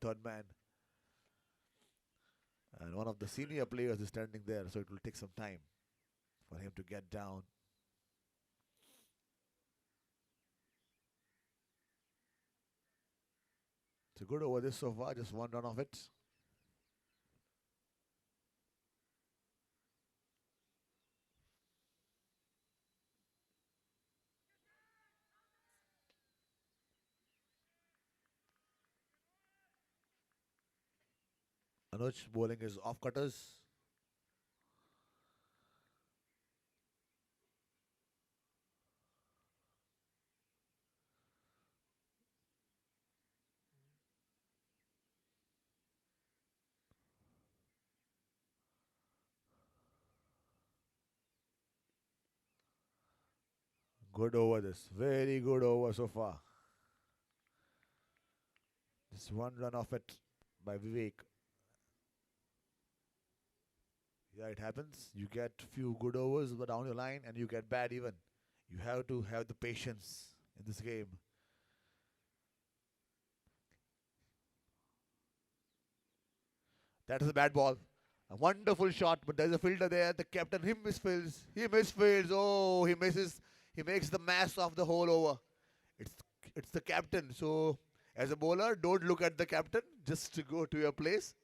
third man. And one of the senior players is standing there, so it will take some time for him to get down. It's a good over this so far, just one run of it. Anuj bowling is off cutters. Good over this. Very good over so far. Just one run off it by Vivek. Yeah, it happens. You get few good overs but down your line and you get bad even. You have to have the patience in this game. That is a bad ball. A wonderful shot, but there's a fielder there. The captain, he misfields. He misfields. Oh, he misses. He makes the mass of the whole over. It's it's the captain. So as a bowler, don't look at the captain. Just to go to your place.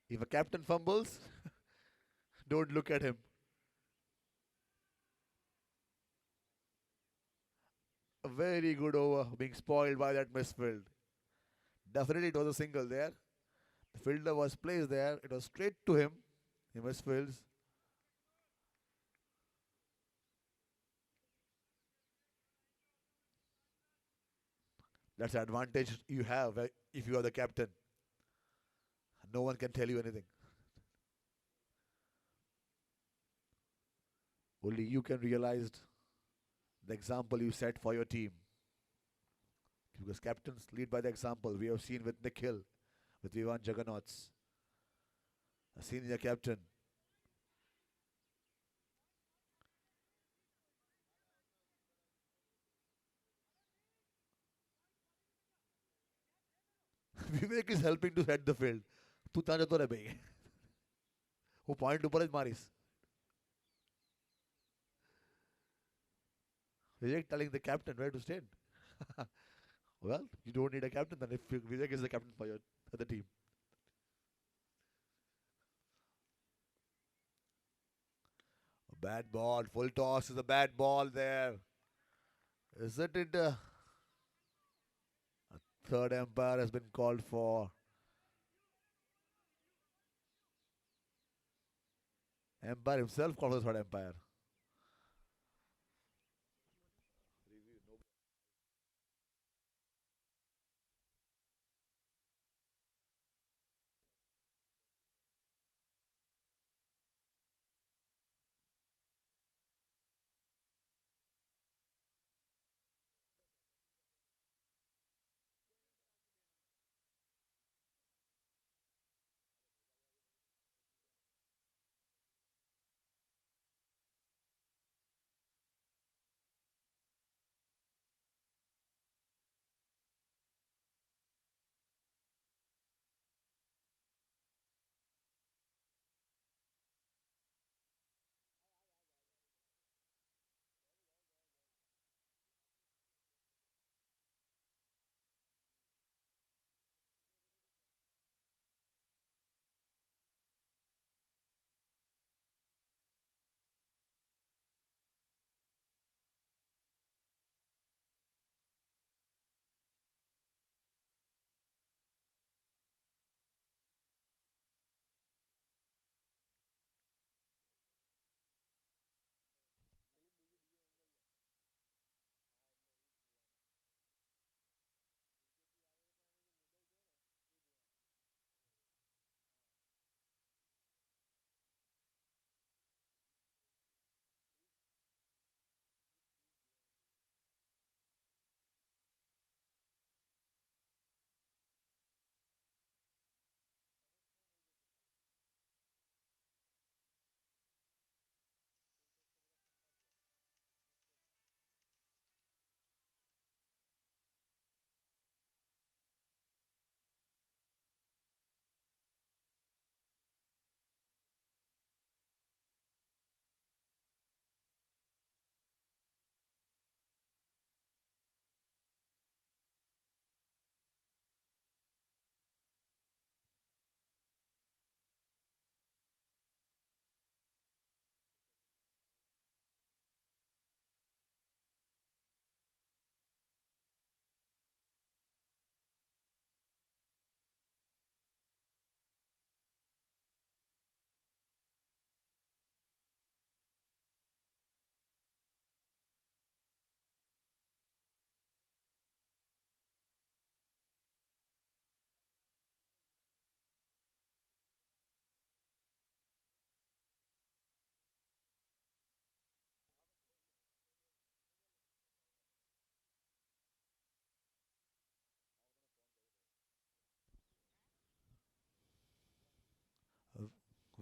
If a captain fumbles, don't look at him. A very good over being spoiled by that misfield. Definitely it was a single there. The fielder was placed there. It was straight to him. He misfields. That's the advantage you have if you are the captain. No one can tell you anything. Only you can realize the example you set for your team. Because captains lead by the example. We have seen with Nikhil, with Vivan Jagannaths, a senior captain. Vivek is helping to head the field. तू कहाँ जाता रे भाई? वो point ऊपर मारिस. Vivek telling the captain where to stand. Well, you don't need a captain then if Vivek is the captain for your other team. A bad ball, full toss is a bad ball there. Isn't it? A third umpire has been called for. Umpire himself called for the third umpire.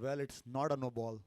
Well, it's not a no ball.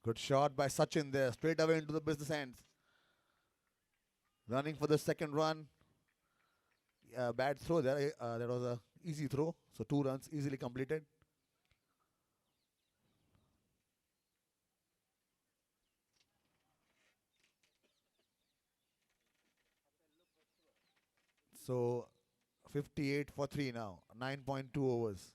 Good shot by Sachin there, straight away into the business ends. Running for the second run. Bad throw there. That was a easy throw. So 2 runs easily completed. So 58 for 3 now. 9.2 overs.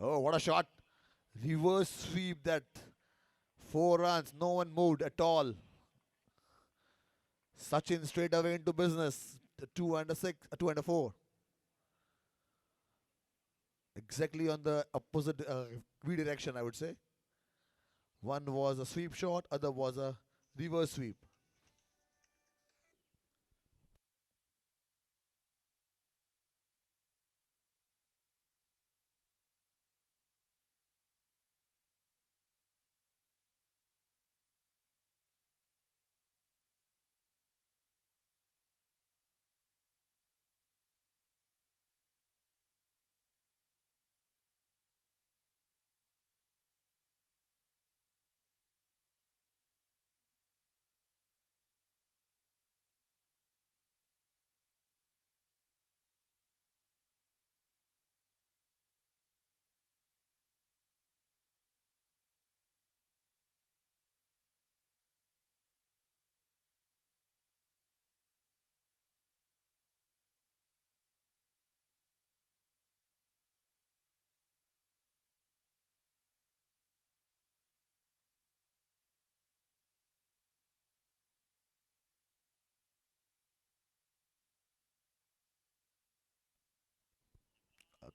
Oh, what a shot. Reverse sweep that. 4 runs. No one moved at all. Sachin straight away into business. The 2 and 6, 2 and 4. Exactly on the opposite redirection, I would say. One was a sweep shot, other was a reverse sweep.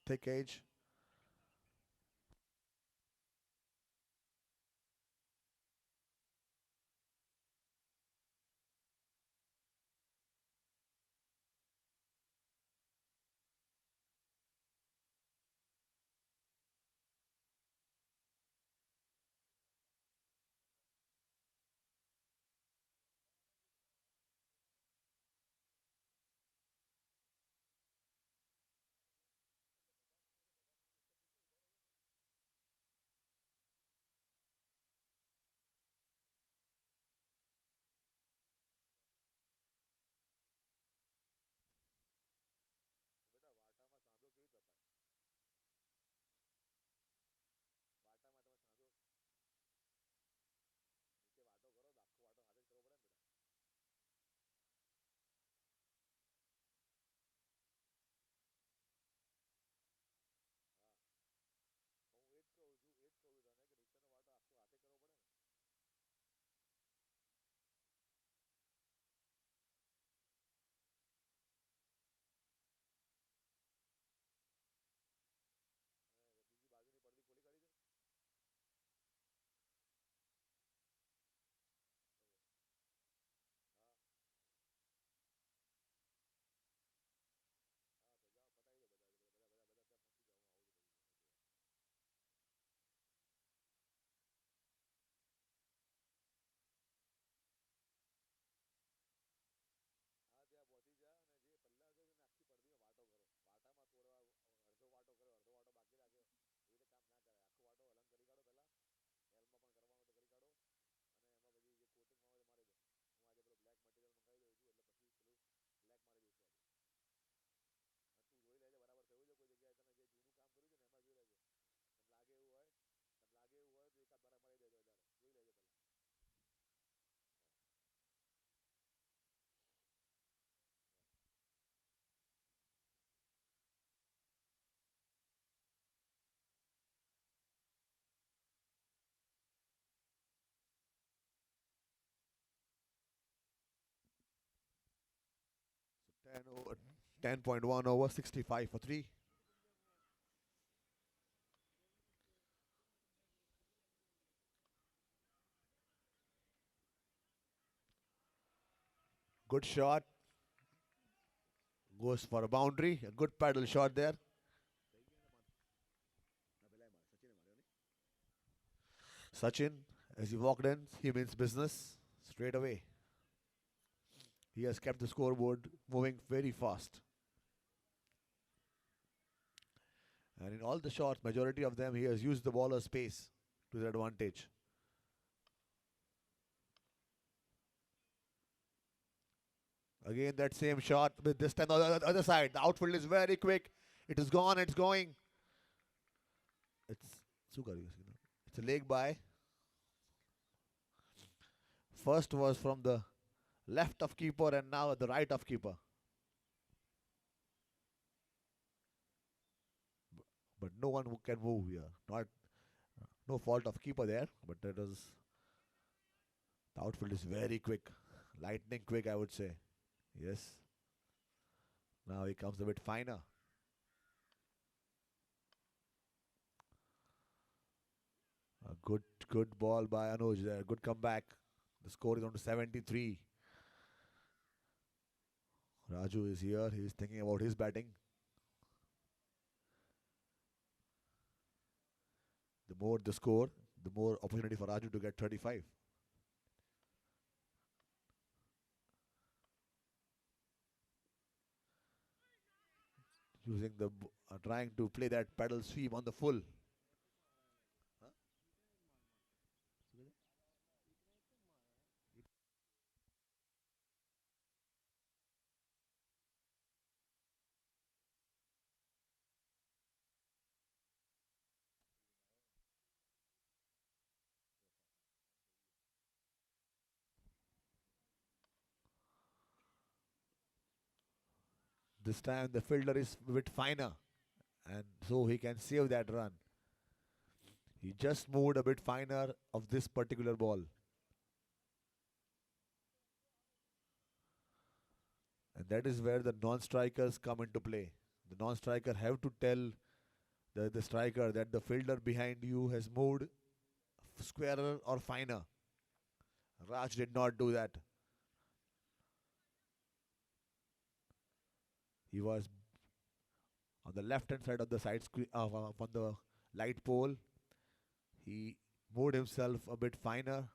Thick edge. over, 10.1 over, 65 for 3. Good shot. Goes for a boundary. A good paddle shot there. Sachin, as he walked in, he means business straight away. He has kept the scoreboard moving very fast. And in all the shots, majority of them, he has used the baller's space to his advantage. Again, that same shot, but this time on the other side. The outfield is very quick. It is gone, it's going. It's it's a leg by. First was from the left of keeper and now the right of keeper. But no one who can move here. Not no fault of keeper there, but that was the outfield is very quick, lightning quick, I would say. Yes. Now he comes a bit finer. A good ball by Anuj there. Good comeback. The score is on to 73. Raju is here. He is thinking about his batting. The more the score, the more opportunity for Raju to get 35. Using the trying to play that pedal sweep on the full. This time the fielder is a bit finer, and so he can save that run. He just moved a bit finer of this particular ball. And that is where the non-strikers come into play. The non-striker have to tell the striker that the fielder behind you has moved squarer or finer. Raj did not do that. He was on the left hand side of the side screen on the light pole. He moved himself a bit finer.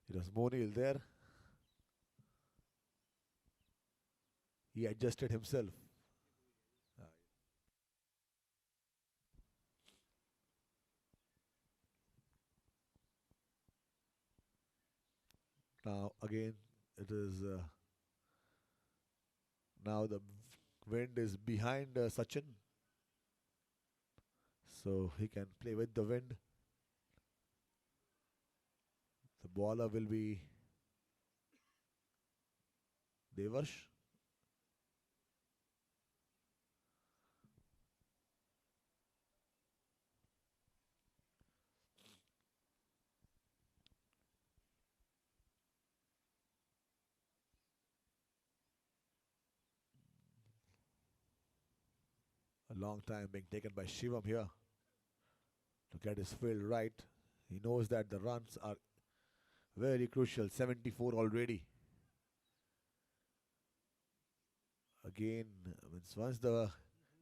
It was Monil there. He adjusted himself. Now again, it is now the wind is behind Sachin, so he can play with the wind. The bowler will be Devarsh. A long time being taken by Shivam here to get his field right. He knows that the runs are very crucial. 74 already. Again, once the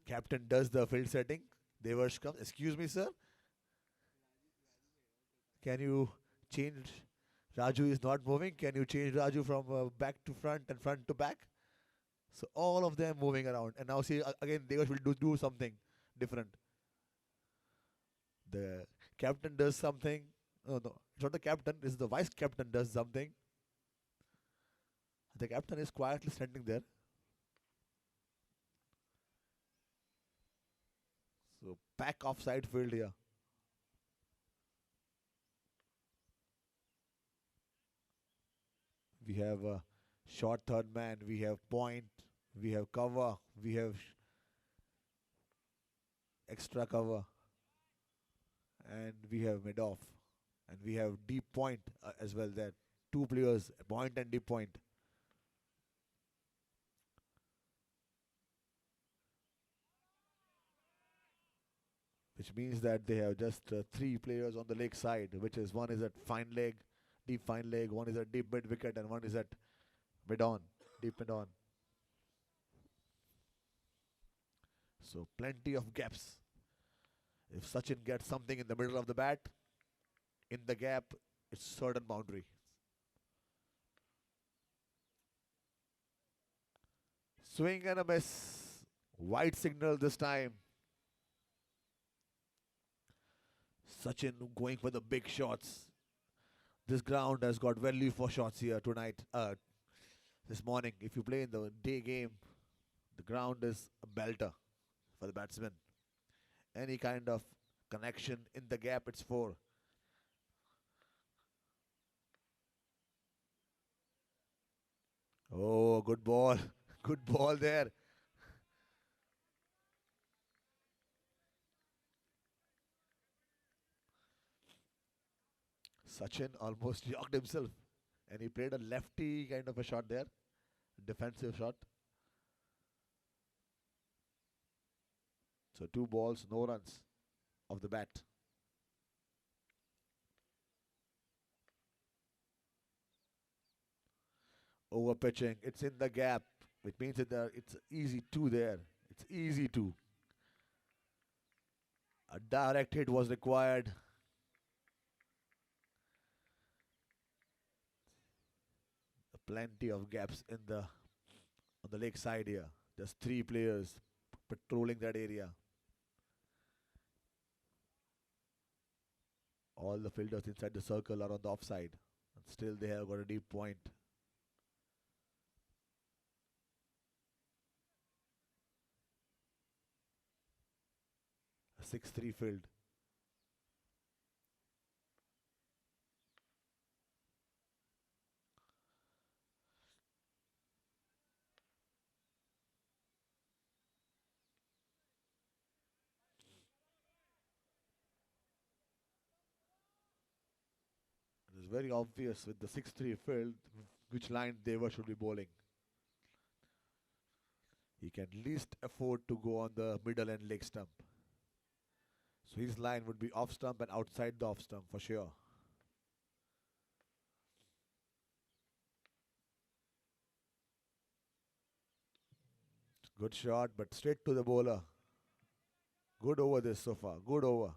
captain does the field setting, Devarsh comes. Excuse me, sir. Can you change? Raju is not moving. Can you change Raju from back to front and front to back? So all of them moving around. And now see again Devarsh will do something different. The captain does something. No, no, it's not the captain. It's the vice captain does something. The captain is quietly standing there. So pack offside field here. We have Short third man. We have point. We have cover. We have extra cover. And we have mid off. And we have deep point as well there. Two players, point and deep point. Which means that they have just three players on the leg side, which is one is at fine leg, deep fine leg, one is at deep mid wicket, and one is at mid on, deep mid on. So plenty of gaps. If Sachin gets something in the middle of the bat, in the gap, it's certain boundary. Swing and a miss. Wide signal this time. Sachin going for the big shots. This ground has got value for shots here tonight. This morning, if you play in the day game, the ground is a belter for the batsman. Any kind of connection in the gap, it's four. Oh, good ball. Good ball there. Sachin almost knocked himself. And he played a lefty kind of a shot there. Defensive shot. So two balls, no runs of the bat. Over pitching. It's in the gap. Which means that it's easy two there. It's easy two. A direct hit was required. Plenty of gaps in the on the leg side here. Just three players patrolling that area. All the fielders inside the circle are on the offside. And still they have got a deep point. A 6-3 field. It is very obvious with the 6-3 field which line Deva should be bowling. He can least afford to go on the middle and leg stump. So his line would be off stump and outside the off stump for sure. Good shot, but straight to the bowler. Good over this so far. Good over.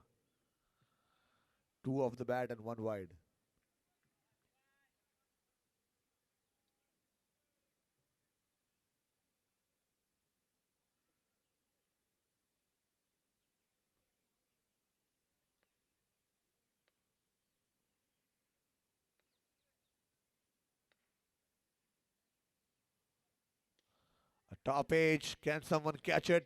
Two off the bat and one wide. A top edge. Can someone catch it?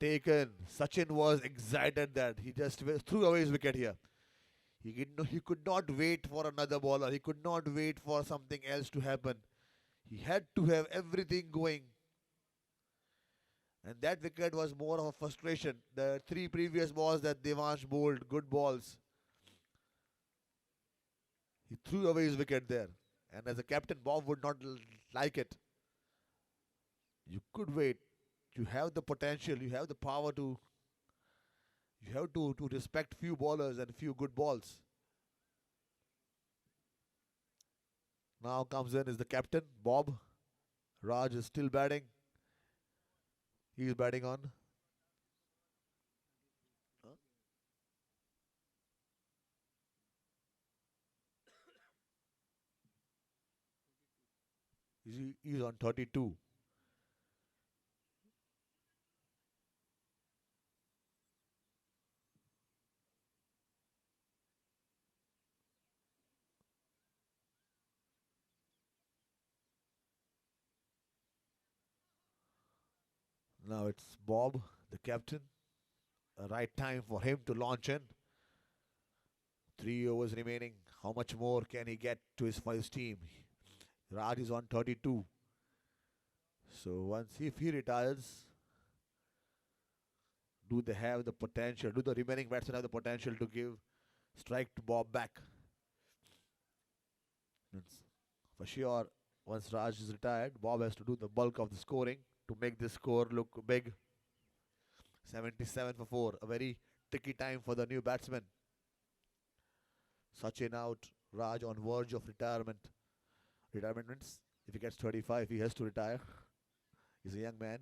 Taken. Sachin was excited that he just threw away his wicket here. He could not wait for another bowler. He could not wait for something else to happen. He had to have everything going. And that wicket was more of a frustration. The three previous balls that Devansh bowled, good balls. He threw away his wicket there. And as a captain, Bob would not like it. You could wait. You have the potential. You have the power to. You have to respect few bowlers and few good balls. Now comes in is the captain, Bob. Raj is still batting. He's batting on. Huh? He's on 32. Now it's Bob, the captain. A right time for him to launch in. 3 overs remaining. How much more can he get to his team? Raj is on 32. So once if he retires, do they have the potential? Do the remaining batsmen have the potential to give strike to Bob back? It's for sure, once Raj is retired, Bob has to do the bulk of the scoring to make this score look big. 77 for 4. A very tricky time for the new batsman. Sachin out. Raj on verge of retirement. Retirement means if he gets 35, he has to retire. He's a young man.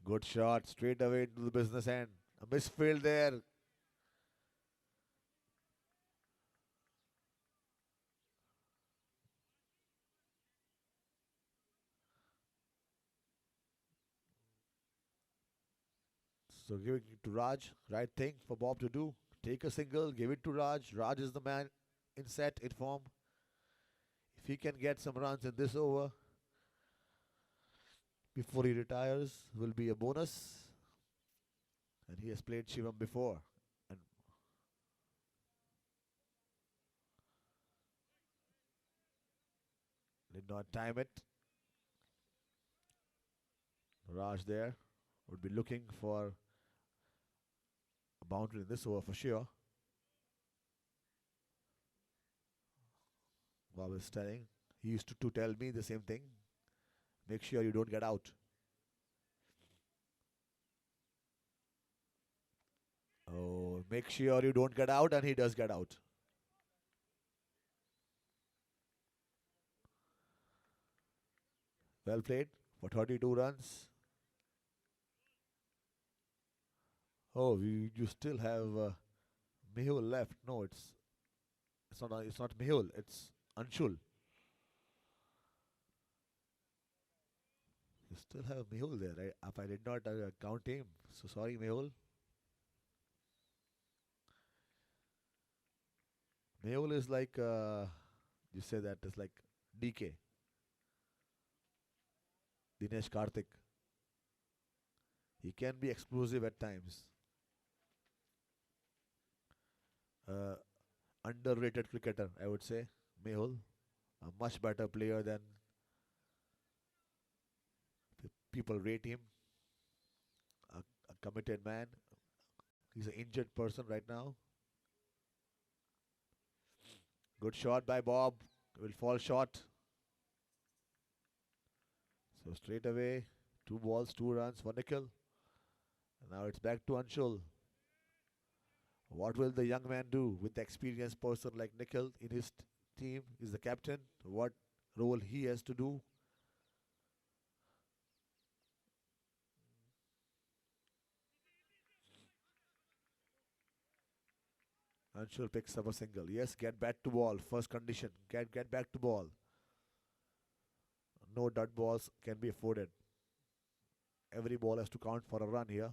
Good shot straight away into the business end. A misfield there. So giving it to Raj. Right thing for Bob to do. Take a single, give it to Raj. Raj is the man in set, in form. If he can get some runs in this over before he retires, will be a bonus. And he has played Shivam before. And did not time it. Raj there would be looking for a boundary in this over for sure. Bob is telling. He used to tell me the same thing. Make sure you don't get out. Oh, make sure you don't get out, and he does get out. Well played for 32 runs. Oh, you still have Mehul left. No, it's not Mehul. It's Anshul. You still have Mehul there, right? If I did not count him, so sorry, Mehul. Mehul is like you say that is like DK, Dinesh Karthik. He can be explosive at times. Uh, Underrated cricketer, I would say. Mehul, a much better player than people rate him. A committed man. He's an injured person right now. Good shot by Bob. Will fall short. So straight away, 2 balls, 2 runs for Nikhil. And now it's back to Anshul. What will the young man do with the experienced person like Nikhil in his team? Is the captain. What role he has to do? Anshul picks up a single. Yes, get back to ball. First condition. Get back to ball. No dud balls can be afforded. Every ball has to count for a run here.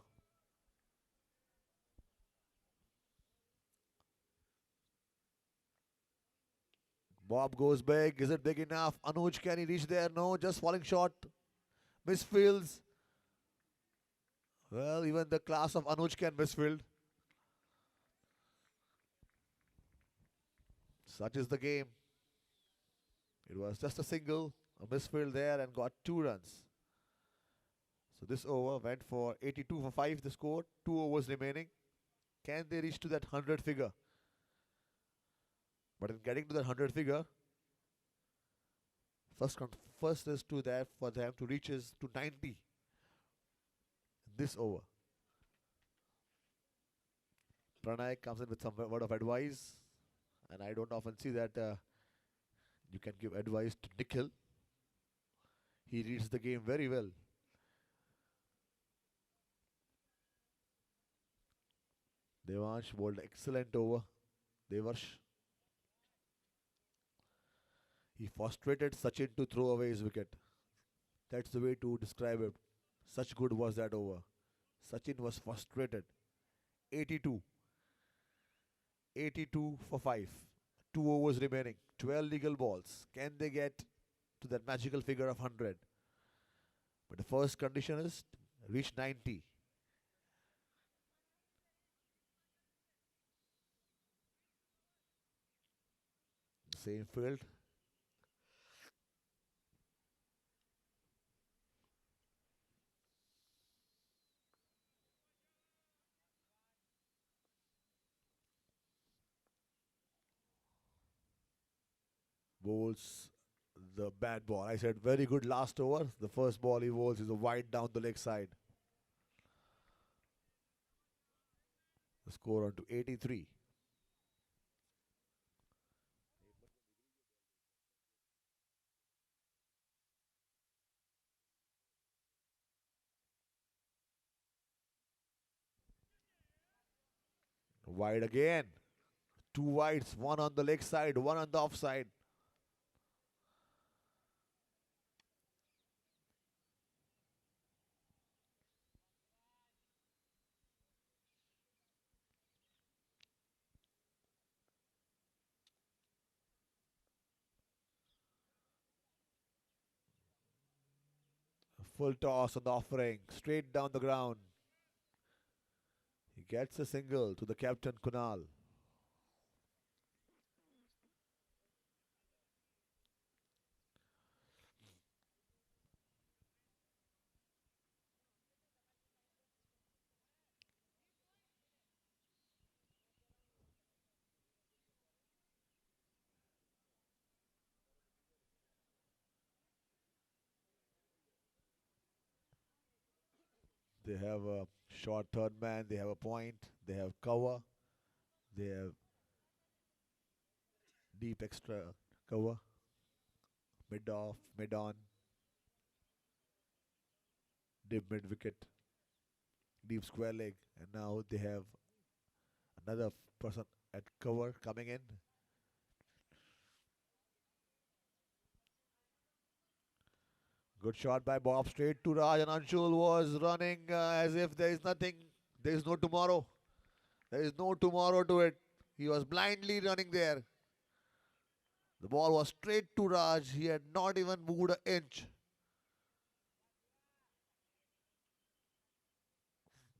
Bob goes big. Is it big enough? Anuj, can he reach there? No, just falling short. Misfields. Well, even the class of Anuj can misfield. Such is the game. It was just a single, a misfield there, and got 2 runs. So this over went for 82 for 5, the score. 2 overs remaining. Can they reach to that 100 figure? But in getting to that 100 figure, first is to that for them to reach is to 90 in this over. Pranay comes in with some word of advice, and I don't often see that you can give advice to Nikhil. He reads the game very well. Devansh bowled excellent over. Devarsh. He frustrated Sachin to throw away his wicket. That's the way to describe it. Such good was that over. Sachin was frustrated. 82. 82 for 5. 2 overs remaining. 12 legal balls. Can they get to that magical figure of 100? But the first condition is reach 90. Same field. Bowls the bad ball. I said very good last over. The first ball he bowls is a wide down the leg side. The score on to 83. Wide again. Two wides, one on the leg side, one on the offside. Full toss on the offering, straight down the ground. He gets a single to the captain Kunal. They have a short third man, they have a point, they have cover, they have deep extra cover, mid off, mid on, deep mid wicket, deep square leg, and now they have another person at cover coming in. Good shot by Bob, straight to Raj, and Anshul was running as if there is nothing, there is no tomorrow. There is no tomorrow to it. He was blindly running there. The ball was straight to Raj. He had not even moved an inch.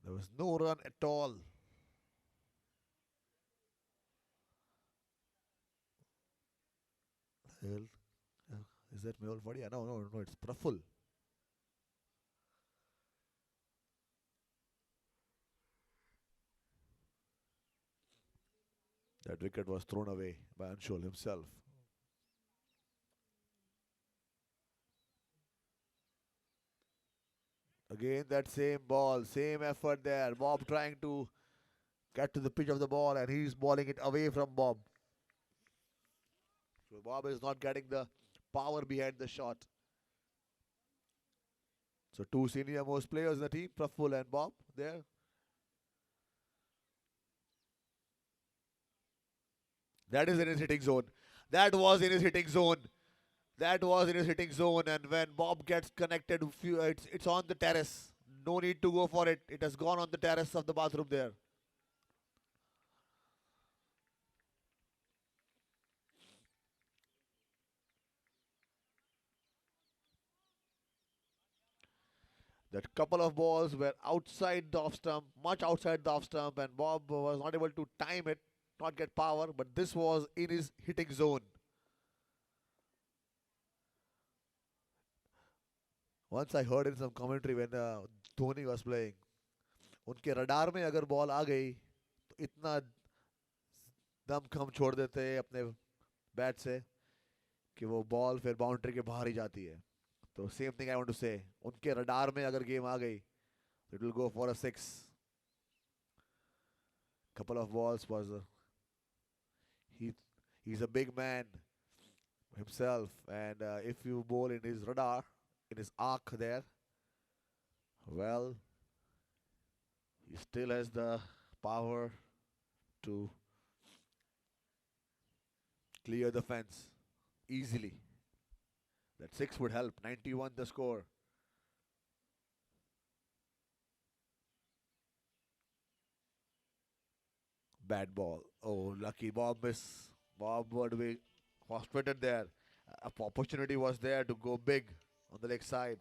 There was no run at all. Hell, uh, is that Mehul Fadia? No, no, no, it's Praful. That wicket was thrown away by Anshul himself. Again, that same ball, same effort there. Bob trying to get to the pitch of the ball, and he's balling it away from Bob. So Bob is not getting the power behind the shot. So two senior most players in the team, Praful and Bob, there. That is in his hitting zone. That was in his hitting zone. That was in his hitting zone. And when Bob gets connected, it's on the terrace. No need to go for it. It has gone on the terrace of the bathroom there. That couple of balls were outside the off stump, much outside the off stump, and Bob was not able to time it, not get power. But this was in his hitting zone. Once I heard in some commentary when Dhoni was playing, उनके radar में अगर ball आ गई तो इतना दम खम छोड़ देते हैं अपने बैट से कि वो बॉल फिर बाउंड्री के बाहर ही जाती है. तो same thing I want to say, उनके रडार में अगर गेम आ गई तो it will go for a six. Couple of balls was he he's a big man himself, and if you bowl in his radar, in his arc there, well, he still has the power to clear the fence easily. That six would help. 91 the score. Bad ball. Oh, lucky Bob miss. Bob would be frustrated there. Opportunity was there to go big on the leg side.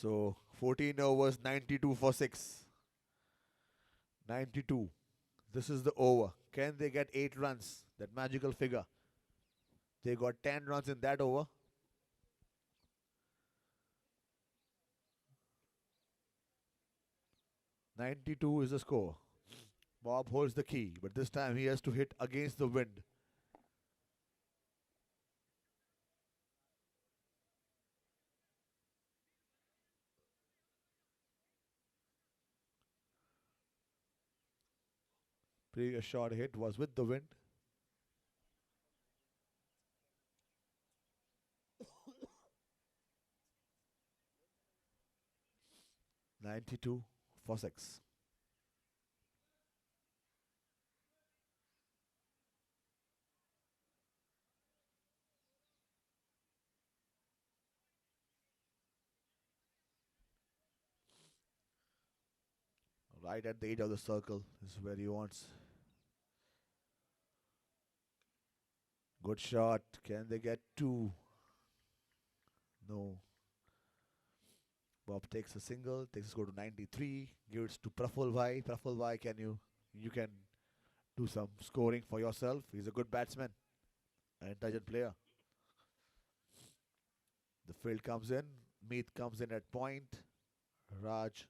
So 14 overs, 92 for 6. 92. This is the over. Can they get 8 runs? That magical figure. They got 10 runs in that over. 92 is the score. Bob holds the key, but this time he has to hit against the wind. Previous shot hit was with the wind. 92 for 6. Right at the edge of the circle is where he wants. Good shot. Can they get 2? No. Bob takes a single, takes a score to 93, gives to Praful Bhai. Praful Bhai, you can do some scoring for yourself. He's a good batsman, an intelligent player. The field comes in. Meet comes in at point. Raj.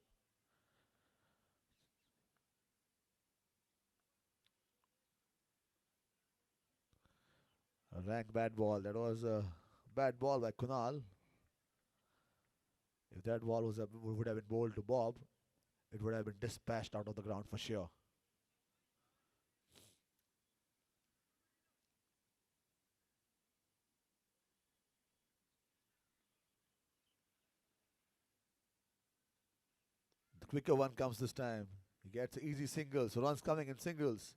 A rank bad ball. That was a bad ball by Kunal. If that ball would have been bowled to Bob, it would have been dispatched out of the ground for sure. The quicker one comes this time. He gets easy singles. Runs coming in singles.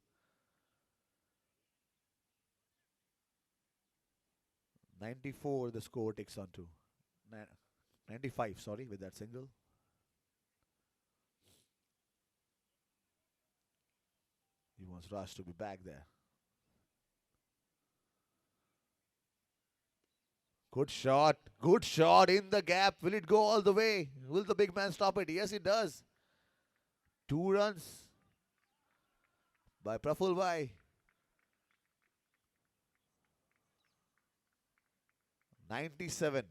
94 the score takes on to. 95, sorry, with that single. He wants Raj to be back there. Good shot. Good shot in the gap. Will it go all the way? Will the big man stop it? Yes, it does. 2 runs by Praful Bhai. 97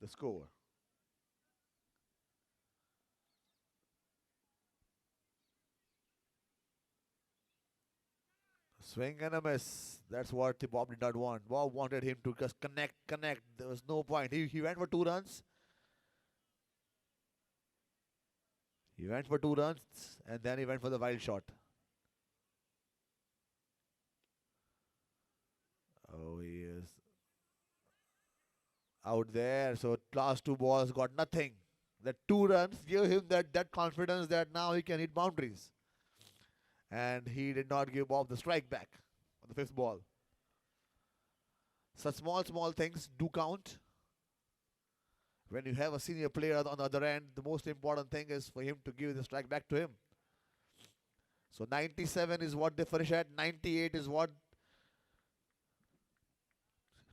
the score. Swing and a miss. That's what the Bob did not want. Bob wanted him to just connect. There was no point. He went for 2 runs. He went for 2 runs and then he went for the wild shot. Oh, he is out there. So last 2 balls got nothing. The 2 runs gave him that confidence that now he can hit boundaries. And he did not give Bob the strike back on the 5th ball. Such small things do count. When you have a senior player on the other end, the most important thing is for him to give the strike back to him. So 97 is what they finish at. 98 is what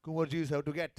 Kumarjis have to get.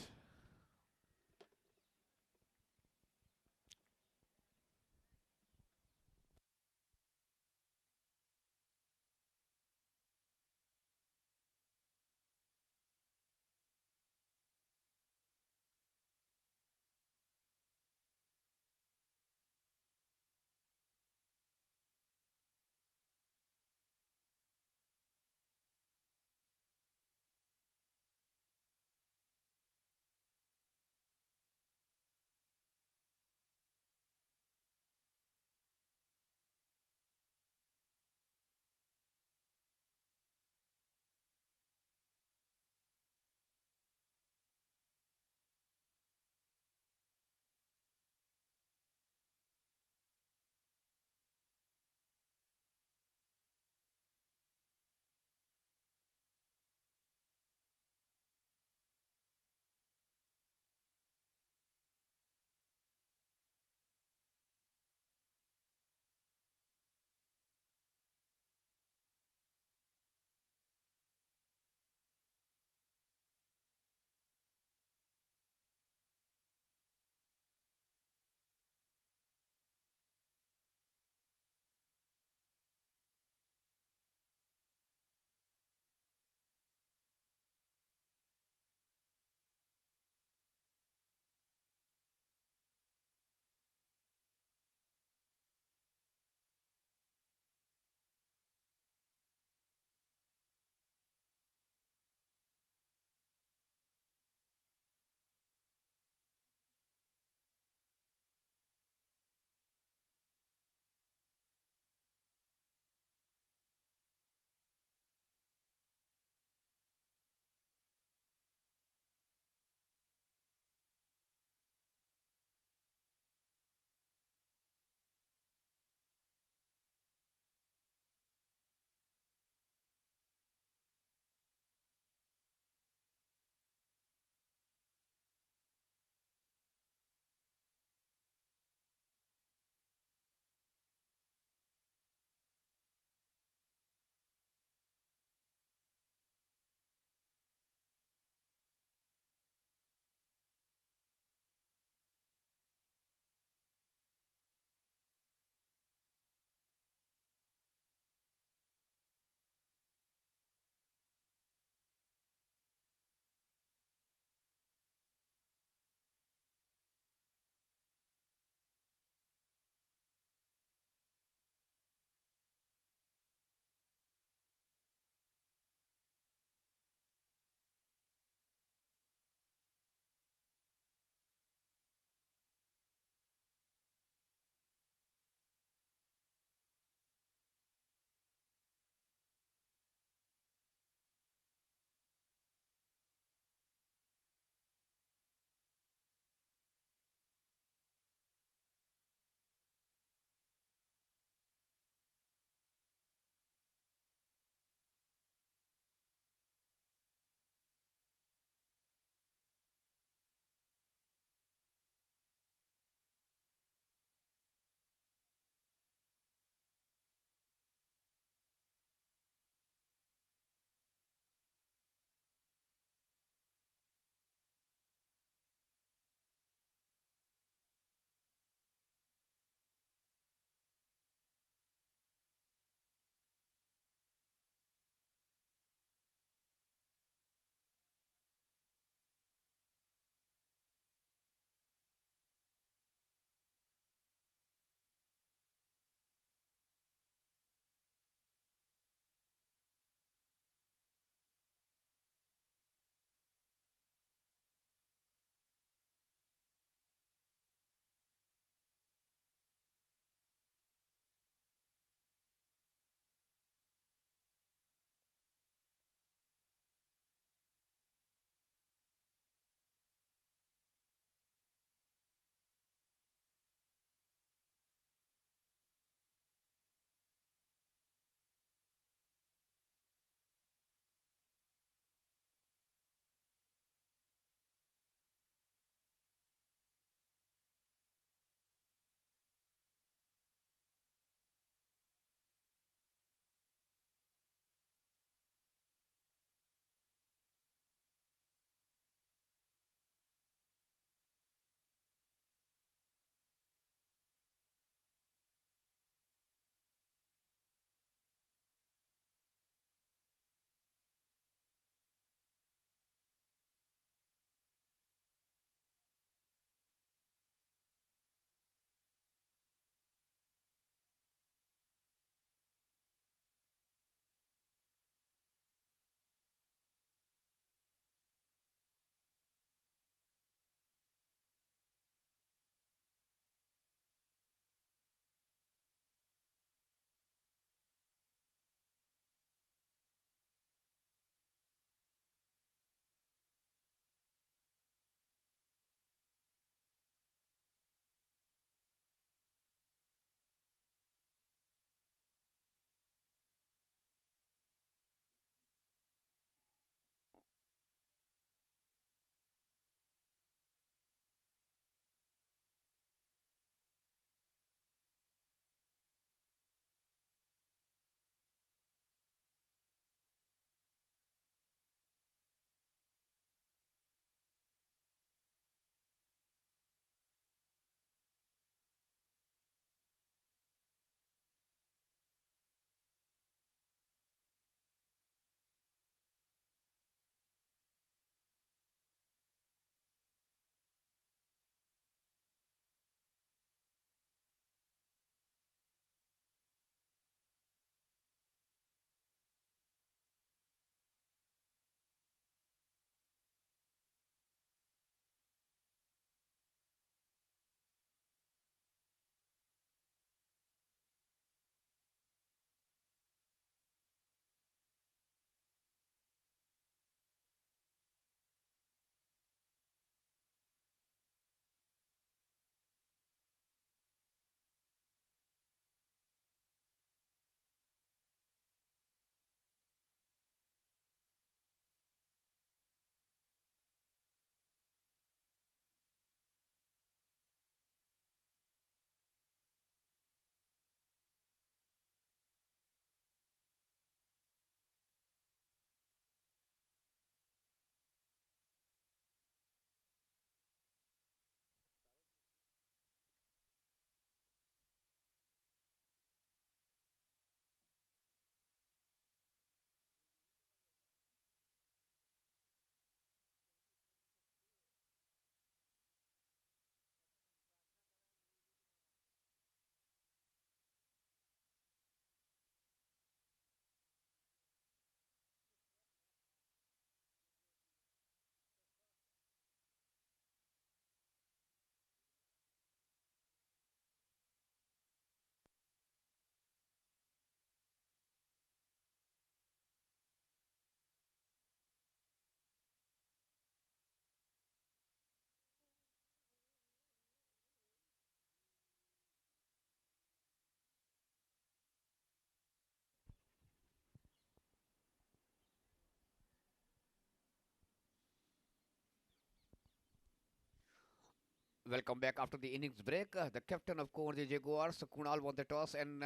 Welcome back after the innings break. The captain of Konardi Jaguars, Kunal, won the toss and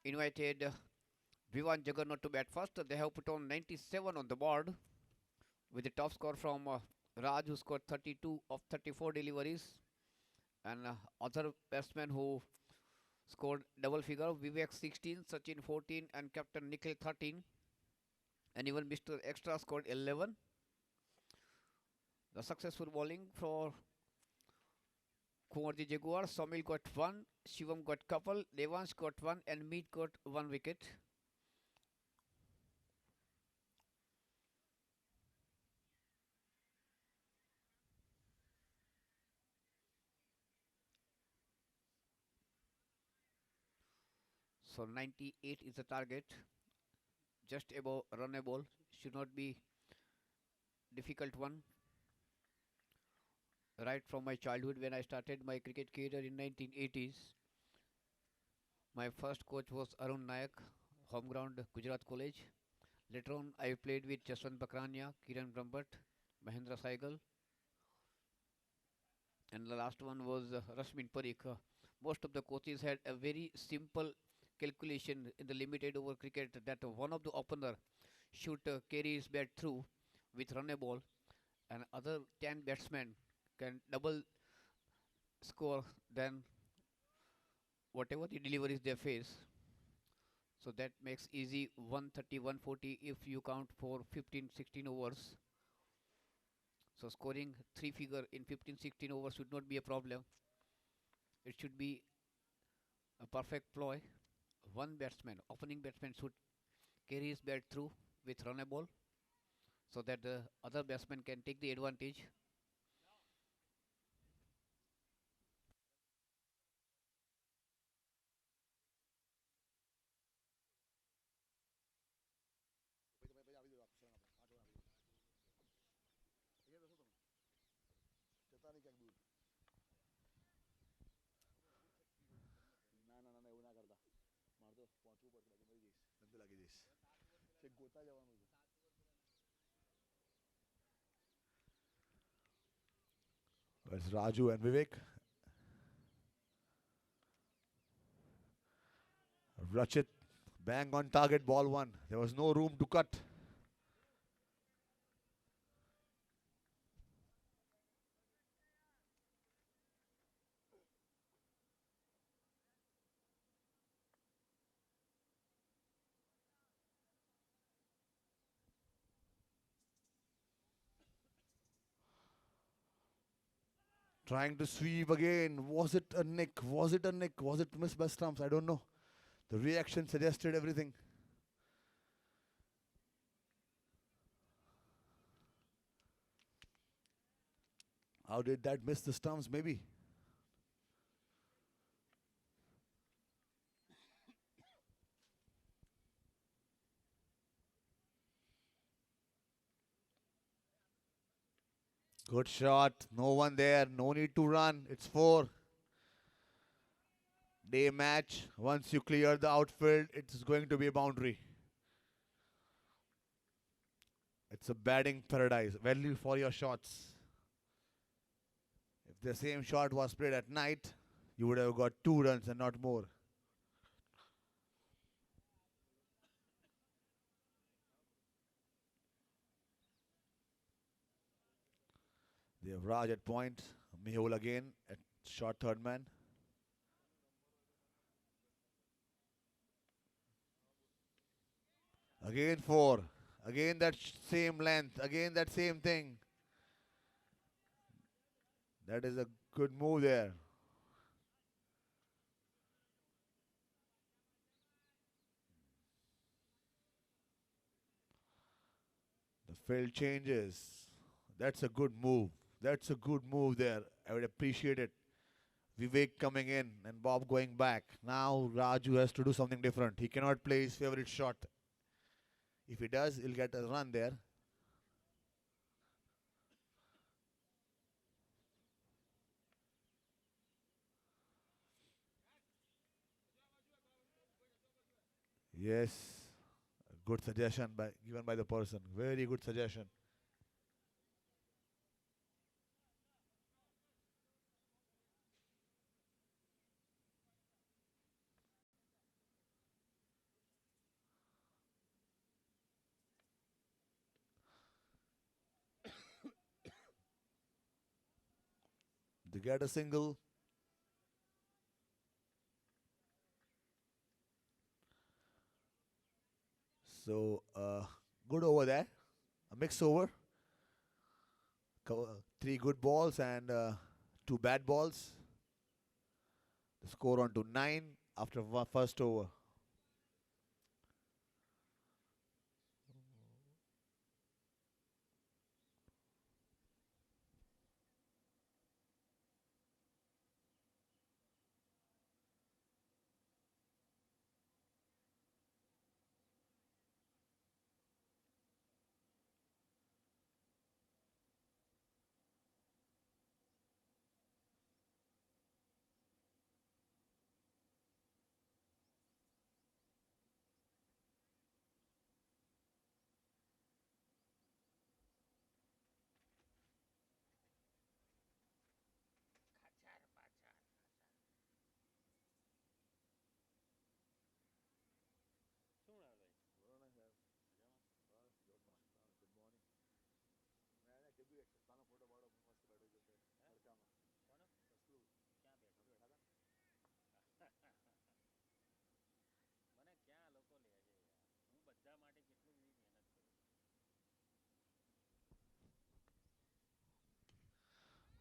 invited Vivan Jagannathan to bat first. They have put on 97 on the board with the top score from Raj, who scored 32 of 34 deliveries, and other batsmen who scored double figure: Vivek 16, Sachin 14, and captain Nikhil 13, and even Mr. Extra scored 11. The successful bowling for Kumar the Jaguar, Somil got one, Shivam got couple, Devans got one, and Meet got one wicket. So 98 is the target, just above runnable. Should not be difficult one. Right from my childhood, when I started my cricket career in 1980s, my first coach was Arun Nayak, home ground Gujarat College. Later on, I played with Jaswant Bakrania, Kiran Brahmbhatt, Mahendra Saigal, and the last one was Rashmin Parikh. Most of the coaches had a very simple calculation in the limited over cricket that one of the opener should carry his bat through with run a ball, and other 10 batsmen can double score than whatever the deliveries they face. So that makes easy 130, 140 if you count for 15, 16 overs. So scoring three figure in 15, 16 overs should not be a problem. It should be a perfect ploy. One batsman, opening batsman, should carry his bat through with run a ball so that the other batsman can take the advantage. It's Raju and Vivek. Rachit, bang on target, ball one. There was no room to cut. Trying to sweep again. Was it a nick? Was it a nick? Was it missed by stumps? I don't know. The reaction suggested everything. How did that miss the stumps? Maybe. Good shot. No one there. No need to run. It's four. Day match. Once you clear the outfield, it's going to be a boundary. It's a batting paradise. Value for your shots. If the same shot was played at night, you would have got 2 runs and not more. They have Raj at point. Mehul again at short third man. Again four. Again that same length. Again that same thing. That is a good move there. The field changes. That's a good move. That's a good move there. I would appreciate it. Vivek coming in and Bob going back. Now Raju has to do something different. He cannot play his favorite shot. If he does, he'll get a run there. Yes, good suggestion given by the person. Very good suggestion. get a single. So good over there. A mix over. Three good balls and two bad balls. The score on to 9 after first over.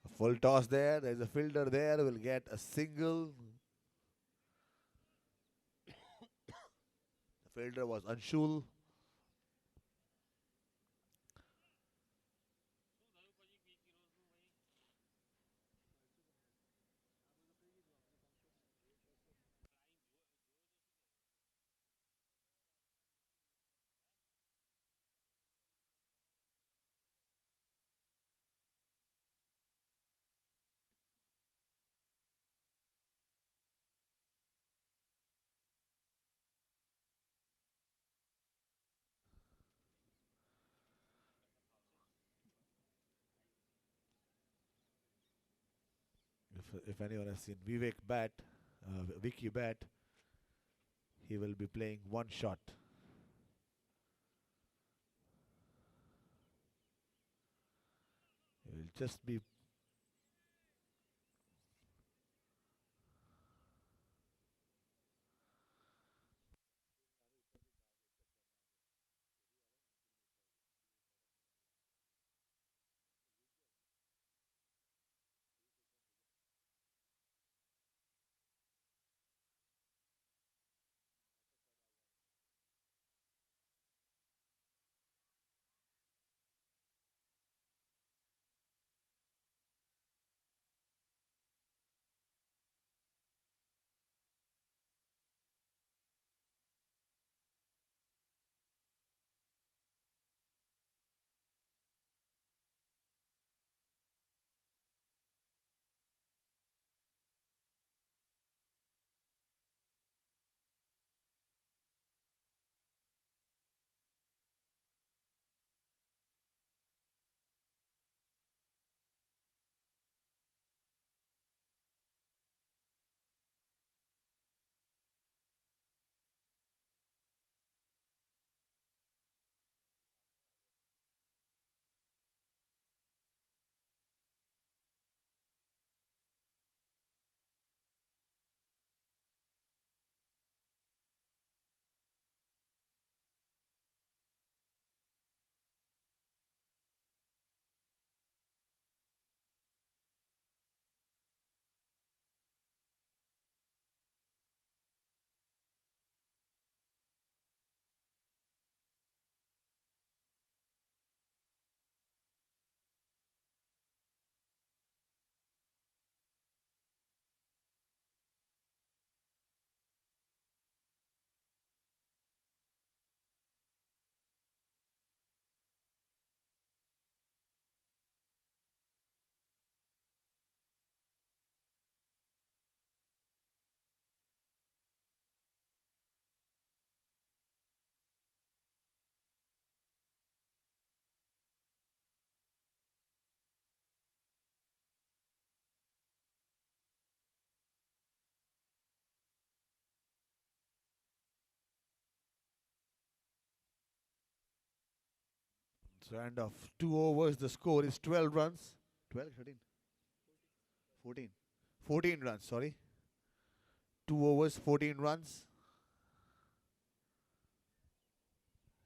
A full toss there. There's a fielder there. Will get a single. The fielder was Anshul. If anyone has seen Vivek bat, Vicky bat, he will be playing one shot. He will just be so end of 2 overs. The score is 12 runs. 12, 13, 14. 14 runs, sorry. 2 overs, 14 runs.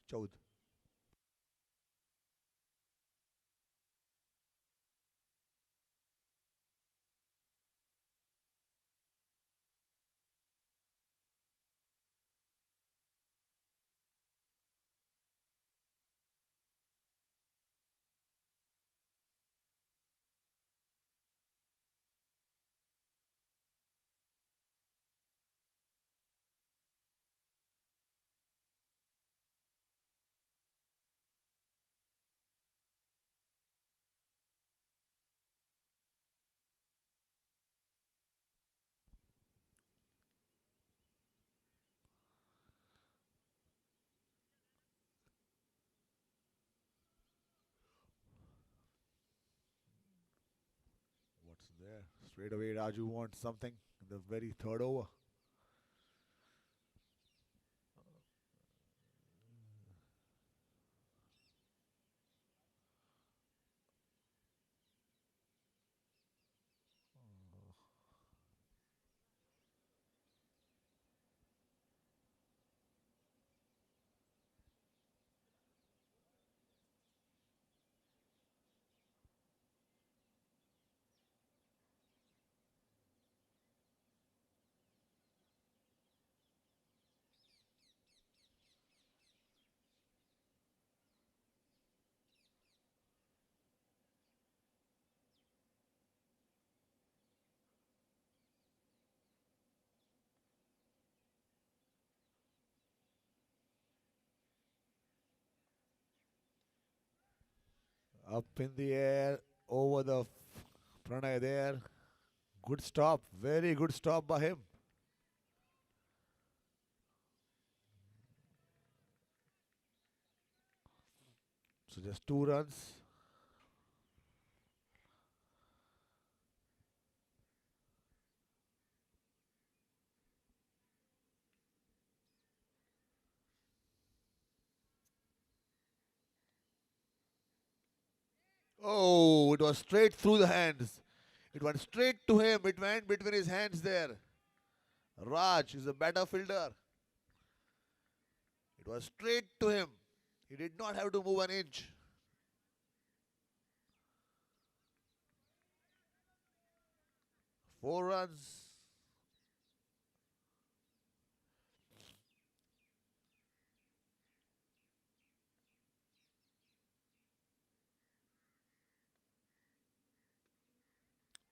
14. What's there? Straight away, Raju wants something in the very third over. Up in the air, over the Pranay there. Good stop, very good stop by him. So just 2 runs. Oh, it was straight through the hands. It went straight to him. It went between his hands there. Raj is a better fielder. It was straight to him. He did not have to move an inch. 4 runs.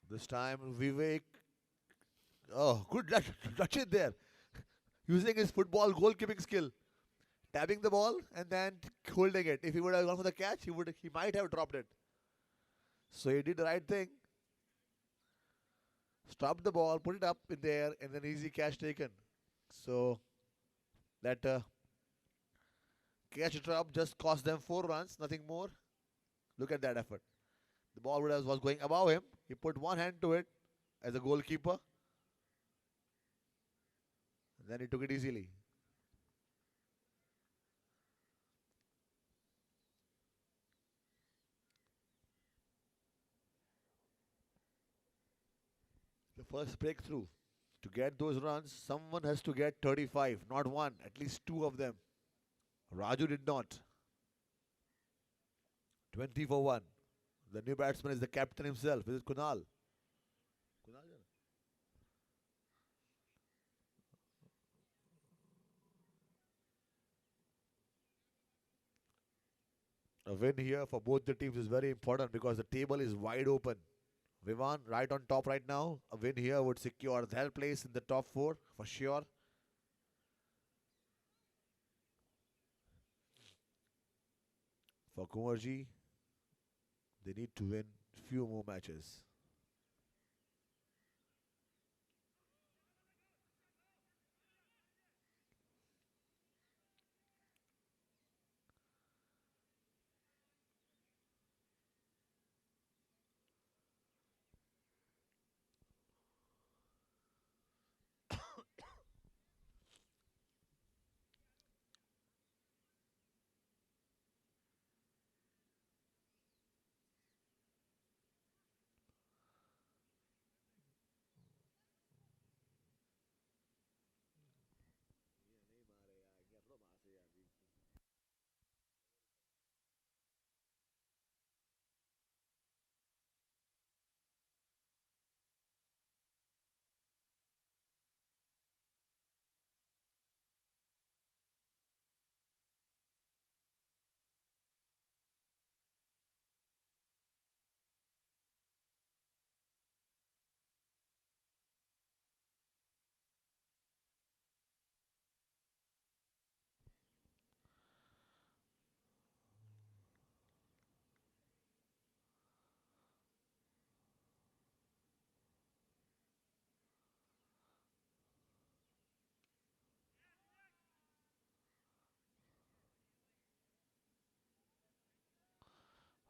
This time Vivek. Oh, good touch it there. Using his football goalkeeping skill. Tapping the ball and then holding it. If he would have gone for the catch, he might have dropped it. So he did the right thing. Stopped the ball, put it up in there, and then easy catch taken. So that catch drop just cost them 4 runs, nothing more. Look at that effort. The ball was going above him. He put one hand to it as a goalkeeper. And then he took it easily. The first breakthrough. To get those runs, someone has to get 35, not one, at least two of them. Raju did not. 20 for 1. The new batsman is the captain himself. This is Kunal. Kunal? A win here for both the teams is very important because the table is wide open. Vivan right on top right now. A win here would secure their place in the top 4 for sure. For Kumarji, they need to win few more matches.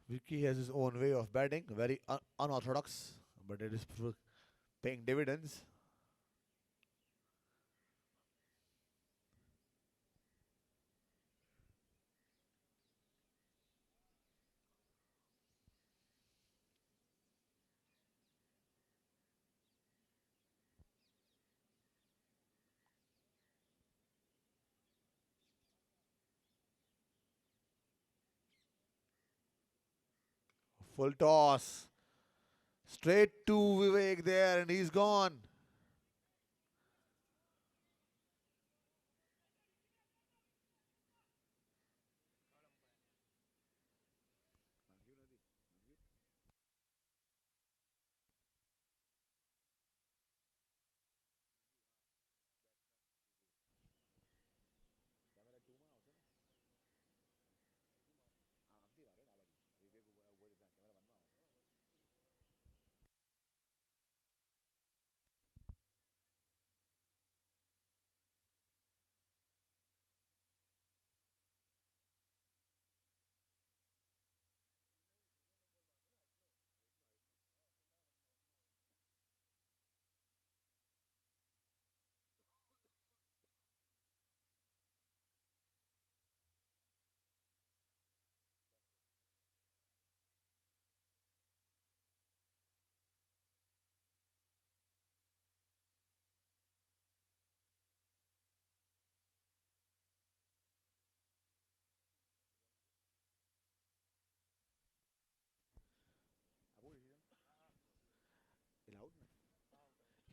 Vicky has his own way of batting, very unorthodox, but it is paying dividends. Full toss. Straight to Vivek there, and he's gone.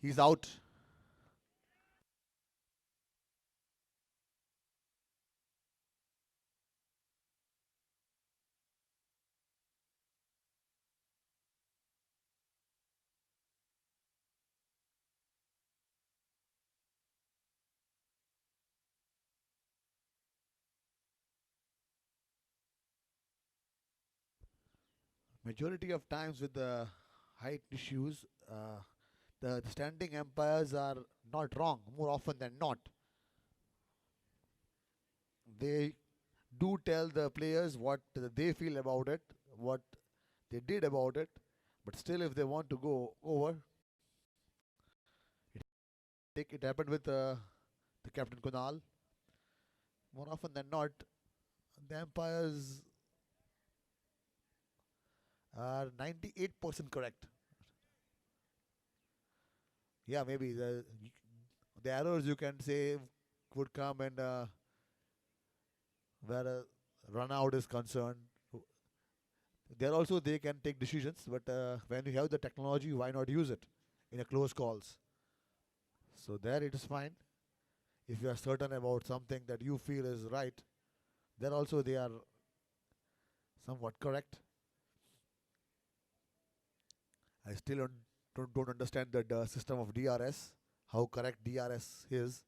He's out. Majority of times with the height issues, the standing umpires are not wrong more often than not. They do tell the players what they feel about it, what they did about it, but still, if they want to go over, it happened with the captain Kunal. More often than not, the umpires are 98% correct. Yeah, maybe the errors you can say would come and where a run out is concerned. There also they can take decisions, but when you have the technology, why not use it in a close calls? So there it is fine. If you are certain about something that you feel is right, there also they are somewhat correct. I still don't understand the system of DRS, how correct DRS is,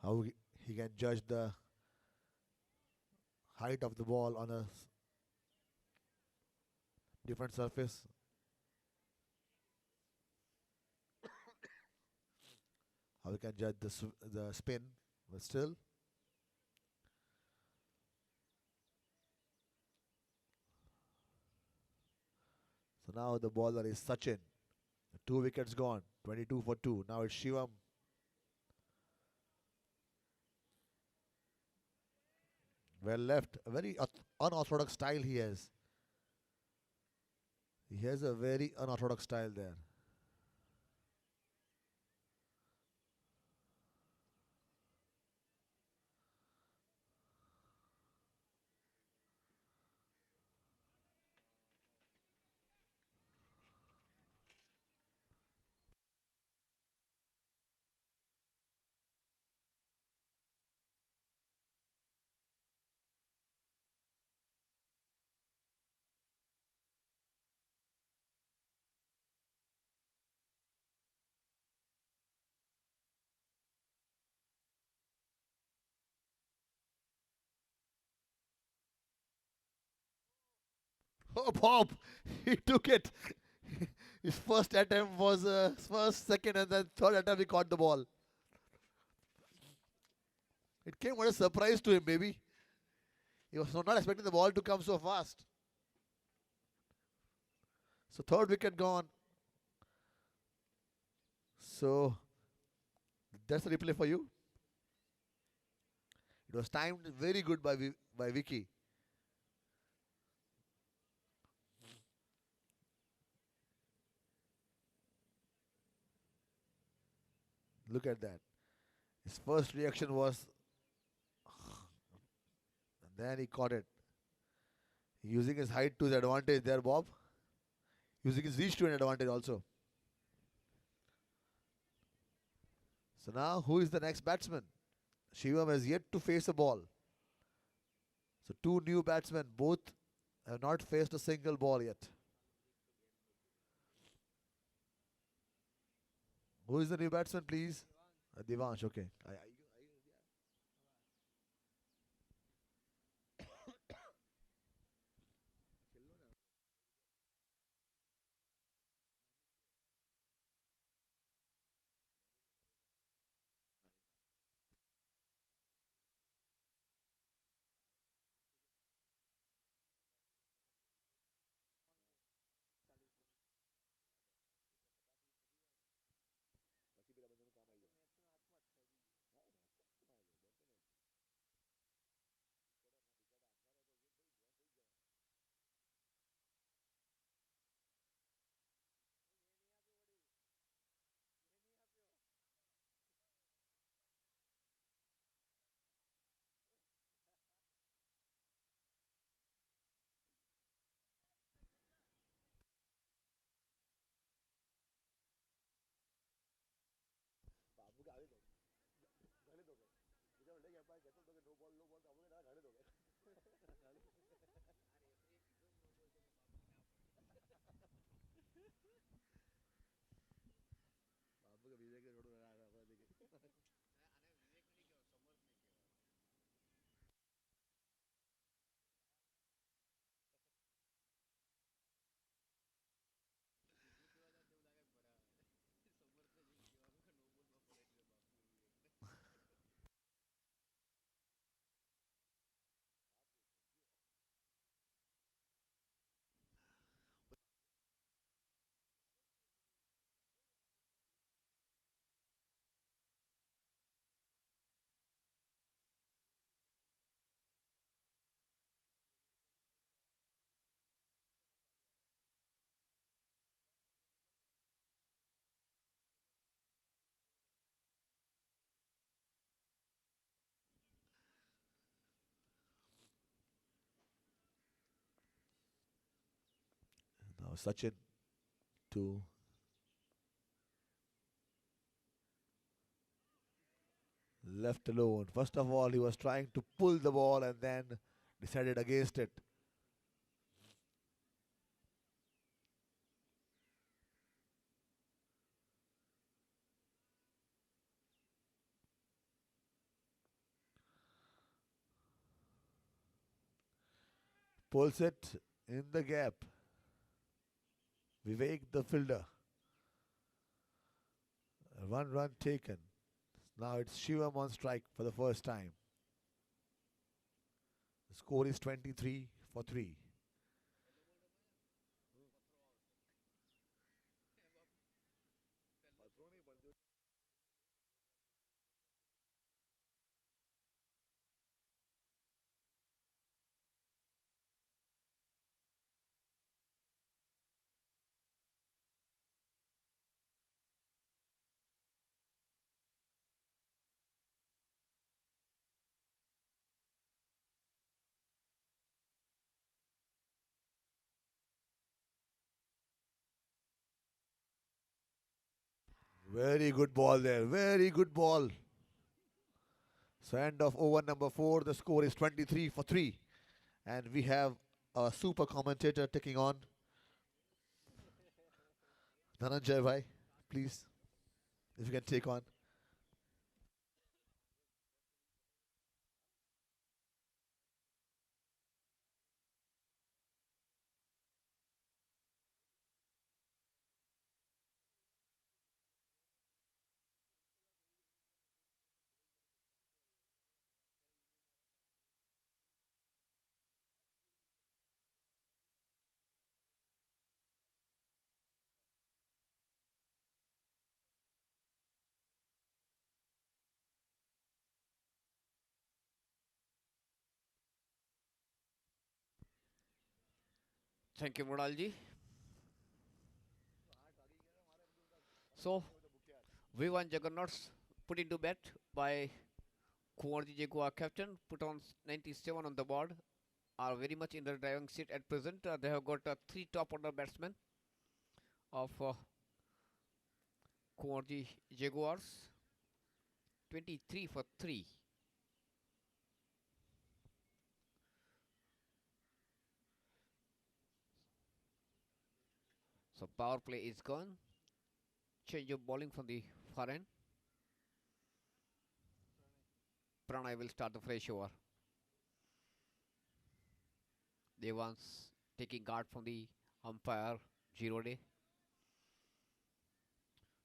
how he can judge the height of the ball on a different surface, how he can judge the spin, but still. So now the bowler is Sachin. 2 wickets gone, 22 for 2. Now it's Shivam. Well left. A very unorthodox style he has. He has a very unorthodox style there. Oh, Bob! He took it. His first attempt was first, second, and then third attempt he caught the ball. It came what a surprise to him, maybe. He was not expecting the ball to come so fast. So third wicket gone. So that's a replay for you. It was timed very good by Vicky. Look at that. His first reaction was, and then he caught it. Using his height to his advantage there, Bob. Using his reach to an advantage also. So now, who is the next batsman? Shivam has yet to face a ball. So two new batsmen, both have not faced a single ball yet. Who is the new batsman, please? Divansh, okay. Now Sachin to left alone. First of all, he was trying to pull the ball and then decided against it. Pulls it in the gap. Vivek the fielder. 1 run taken. Now it's Shivam on strike for the first time. The score is 23 for 3. Very good ball there. Very good ball. So end of over number 4. The score is 23 for 3. And we have a super commentator taking on Dhananjay Bhai. Please, if you can take on. Thank you, Muralji. So, V1 Juggernauts put into bet by Kumarji Jaguar captain, put on 97 on the board, are very much in the driving seat at present. They have got three top order batsmen of Kumarji Jaguars, 23 for 3. So, power play is gone. Change of bowling from the far end. Pranay will start the fresh over. Devans taking guard from the umpire, 0 day.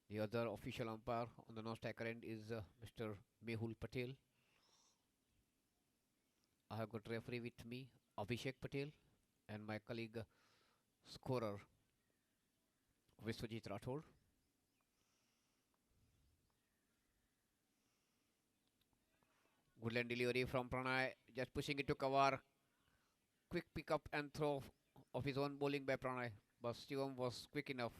The other official umpire on the non-striker end is Mr. Mehul Patel. I have got referee with me, Abhishek Patel, and my colleague scorer, Viswajit Rathod. Good line delivery from Pranay, just pushing it to cover. Quick pick up and throw of his own bowling by Pranay, but Shivam was quick enough.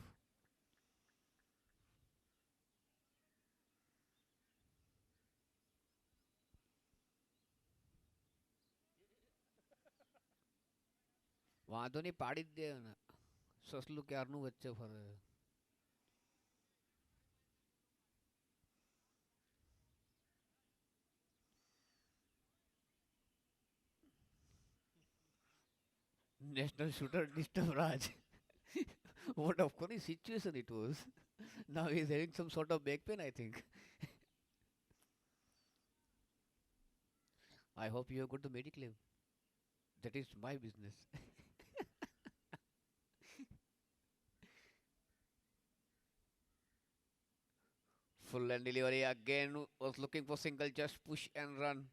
વાંધો નહીં પાડી જ દે ને સસલું ક્યારનું વચ્ચે ફરે national shooter disturb Raj. What a funny situation it was. Now he's having some sort of back pain, I think. I hope you have got the mediclaim. That is my business. Full and delivery again was looking for single, just push and run.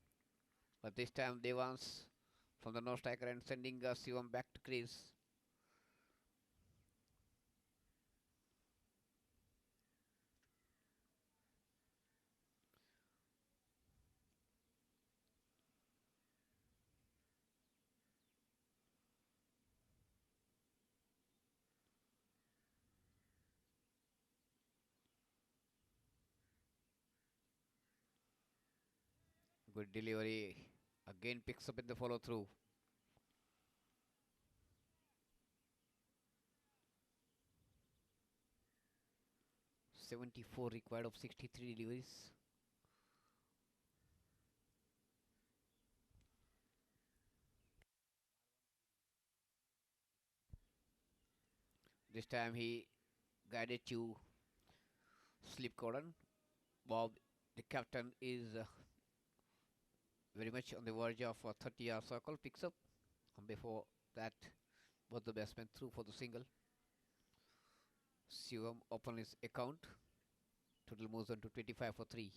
But this time Devans from the no striker and sending Sivam back to crease. Good delivery. Again picks up in the follow through. .74 required of 63 deliveries. This time he guided to slip cordon. Bob, the captain, is very much on the verge of a 30-yard circle. Picks up. And before that, both the batsmen threw for the single. Sivam opened his account. Total moves on to 25 for 3.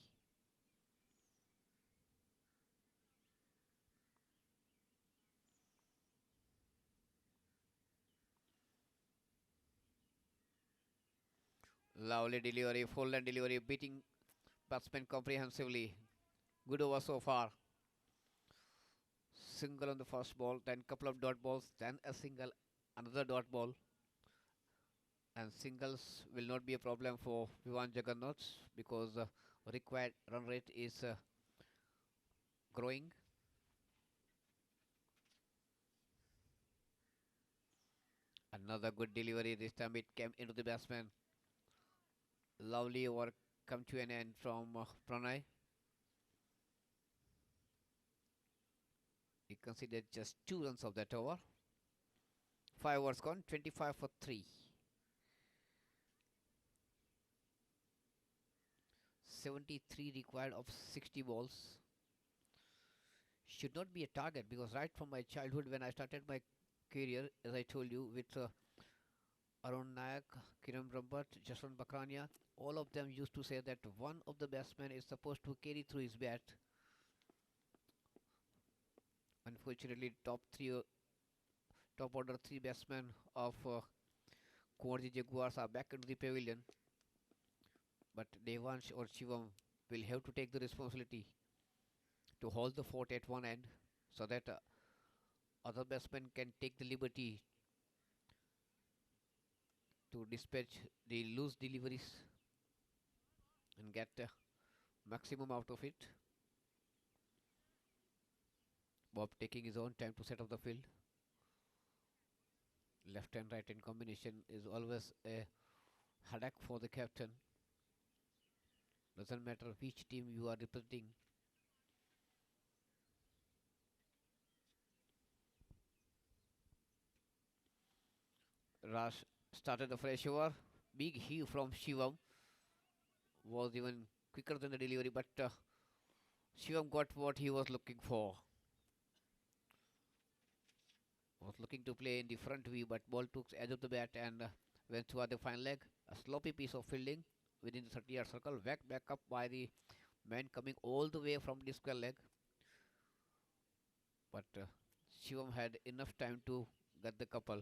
Lovely delivery, full and delivery, beating batsman comprehensively. Good over so far. Single on the first ball, then couple of dot balls, then a single, another dot ball. And singles will not be a problem for Vivan Jagannath because required run rate is growing. Another good delivery. This time it came into the batsman. Lovely over come to an end from Pranay. He considered just 2 runs of that over. 5 overs gone, 25 for 3. 73 required of 60 balls. Should not be a target because right from my childhood when I started my career, as I told you, with Arun Nayak, Kiran Brahmat, Jaswant Bakrania, all of them used to say that one of the batsmen is supposed to carry through his bat. Unfortunately, top order 3 batsmen of Kumarji Jaguars are back into the pavilion. But Devansh or Shivam will have to take the responsibility to hold the fort at one end so that other batsmen can take the liberty to dispatch the loose deliveries and get maximum out of it. Bob taking his own time to set up the field. Left and right hand combination is always a headache for the captain. Doesn't matter which team you are representing. Rush started the fresh over. Big heave from Shivam. Was even quicker than the delivery, but Shivam got what he was looking for. Was looking to play in the front view, but ball took edge of the bat and went toward the final leg. A sloppy piece of fielding within the 30-yard circle. Whacked back up by the man coming all the way from the square leg. But Shivam had enough time to get the couple.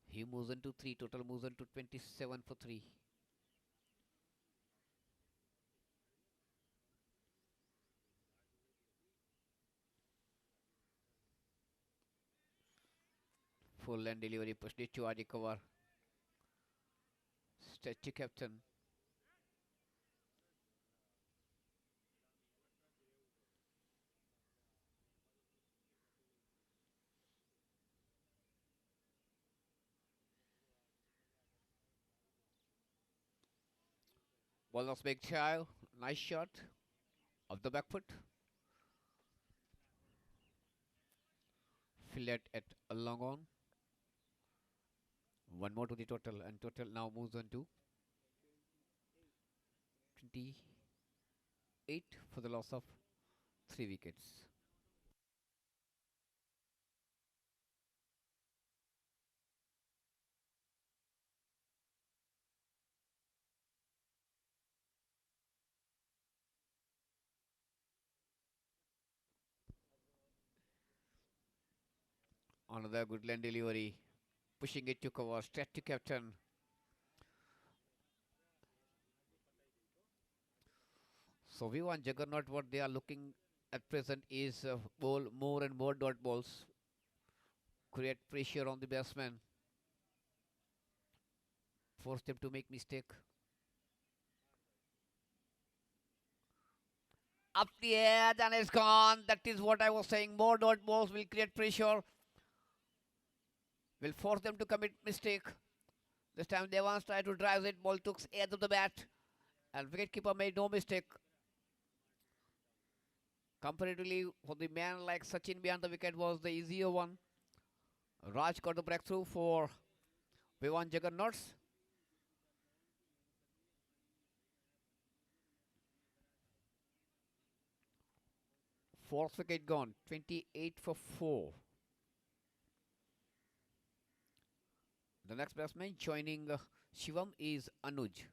He moves into 3. Total moves into 27 for 3. Full land delivery. Pushed it to the cover. Stretchy captain. Ball was big child. Nice shot. Of the back foot. Fillet at a long on. One more to the total, and total now moves on to 28 for the loss of 3 wickets. Another good land delivery. Pushing it to cover. Straight to captain. So we want Juggernaut. What they are looking at present is ball more and more dot balls. Create pressure on the batsman. Force them to make mistake. Up the edge and it's gone. That is what I was saying. More dot balls will create pressure. Will force them to commit mistake. This time Devans tried to drive it. Ball took edge of the bat. And wicketkeeper made no mistake. Comparatively, for the man like Sachin behind the wicket was the easier one. Raj got the breakthrough for Vivan Juggernauts. Fourth wicket gone. 28 for 4. The next batsman joining Shivam is Anuj.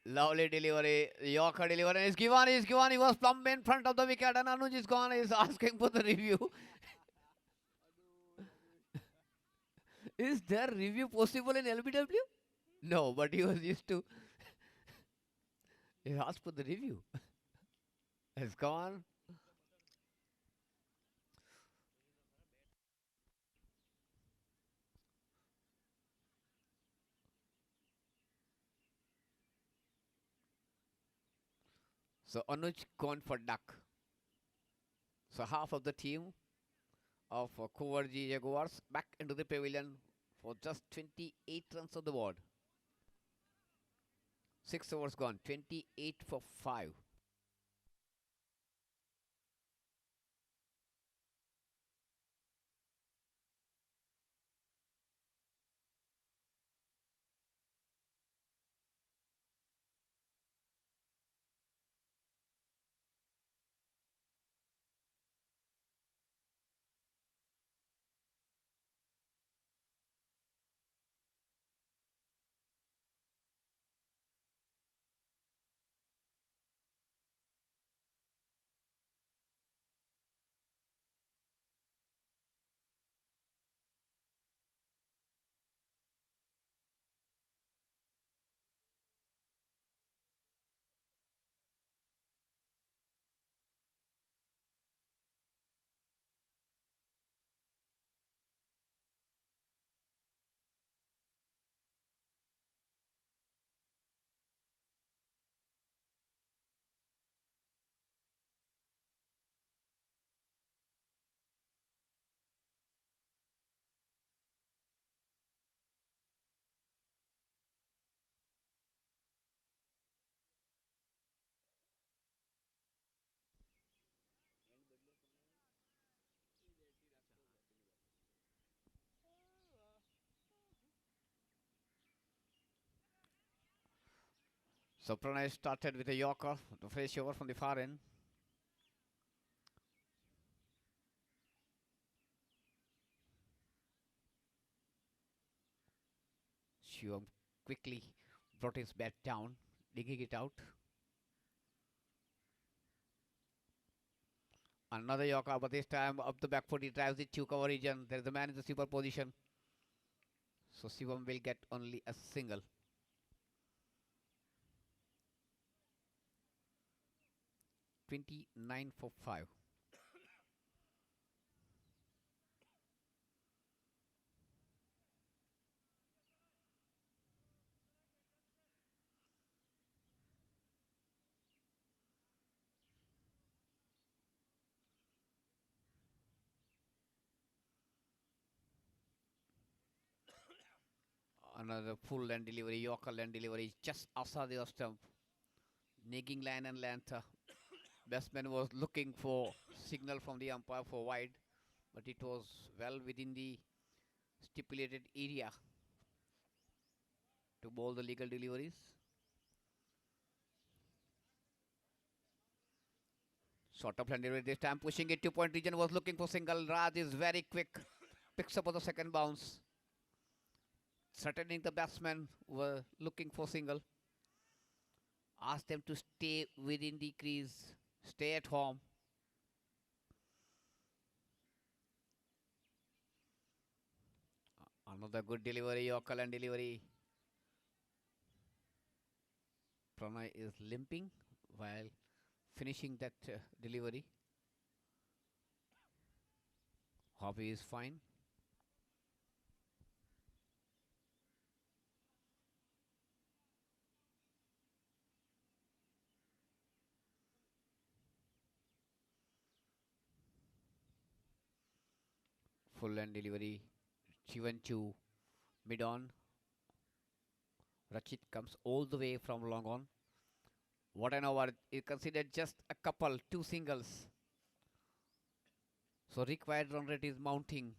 Lovely delivery. Yorker delivery is given. Is given. He was plumb in front of the wicket, and Anuj is gone. Is asking for the review. Is there review possible in LBW? No, but he was used to. He asked for the review. It's gone. So Anuj gone for duck. So half of the team of Kovarji Jaguars back into the pavilion for just 28 runs on the board. 6 overs gone. 28 for 5. So Pranay started with a Yorker, the fresh over from the far end. Shivam quickly brought his bat down, digging it out. Another Yorker, but this time up the back foot, he drives it to cover region. There is a man in the super position. So Shivam will get only a single. 29 for 5. Another full land delivery, Yorker land delivery, just outside the stump. Negging line and length. Batsman was looking for signal from the umpire for wide, but it was well within the stipulated area to bowl the legal deliveries. Short of land delivery this time, pushing it 2 point region, was looking for single. Raj is very quick, picks up on the second bounce. Threatening the batsmen were looking for single. Ask them to stay within the crease, stay at home. Another good delivery, Yorker land delivery. Pranay is limping while finishing that delivery. Hobby is fine. Full end delivery. Shivan Chu mid on. Rachit comes all the way from long on. What an over is considered just a couple, two singles. So required run rate is mounting.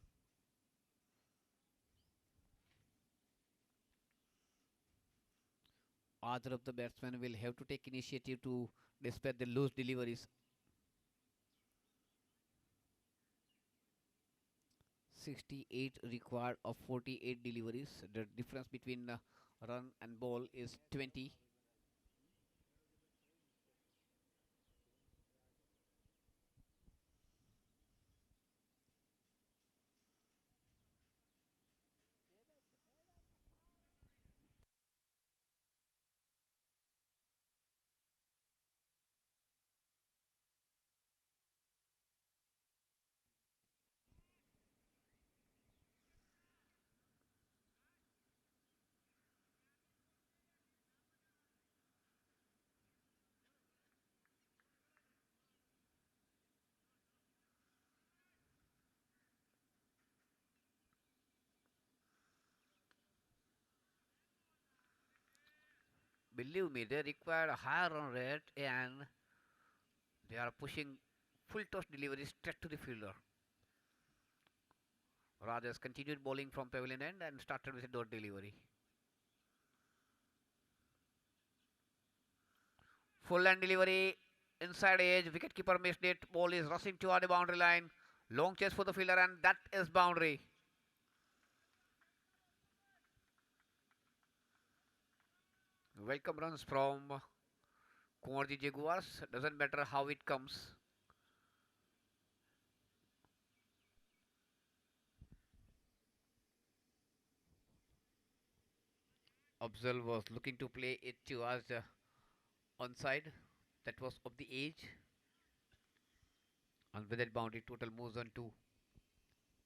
Either of the batsmen will have to take initiative to dispatch the loose deliveries. 68 required of 48 deliveries. The difference between run and ball is 20. Believe me, they require a higher run rate and they are pushing full toss delivery straight to the fielder. Raj has continued bowling from pavilion end and started with a dot delivery. Full end delivery inside edge. Wicketkeeper missed it. Ball is rushing toward the boundary line. Long chase for the fielder and that is boundary. Welcome runs from Kumarji Jaguars. Doesn't matter how it comes. Abzal was looking to play it towards the onside. That was of the age. And with that boundary, total moves on to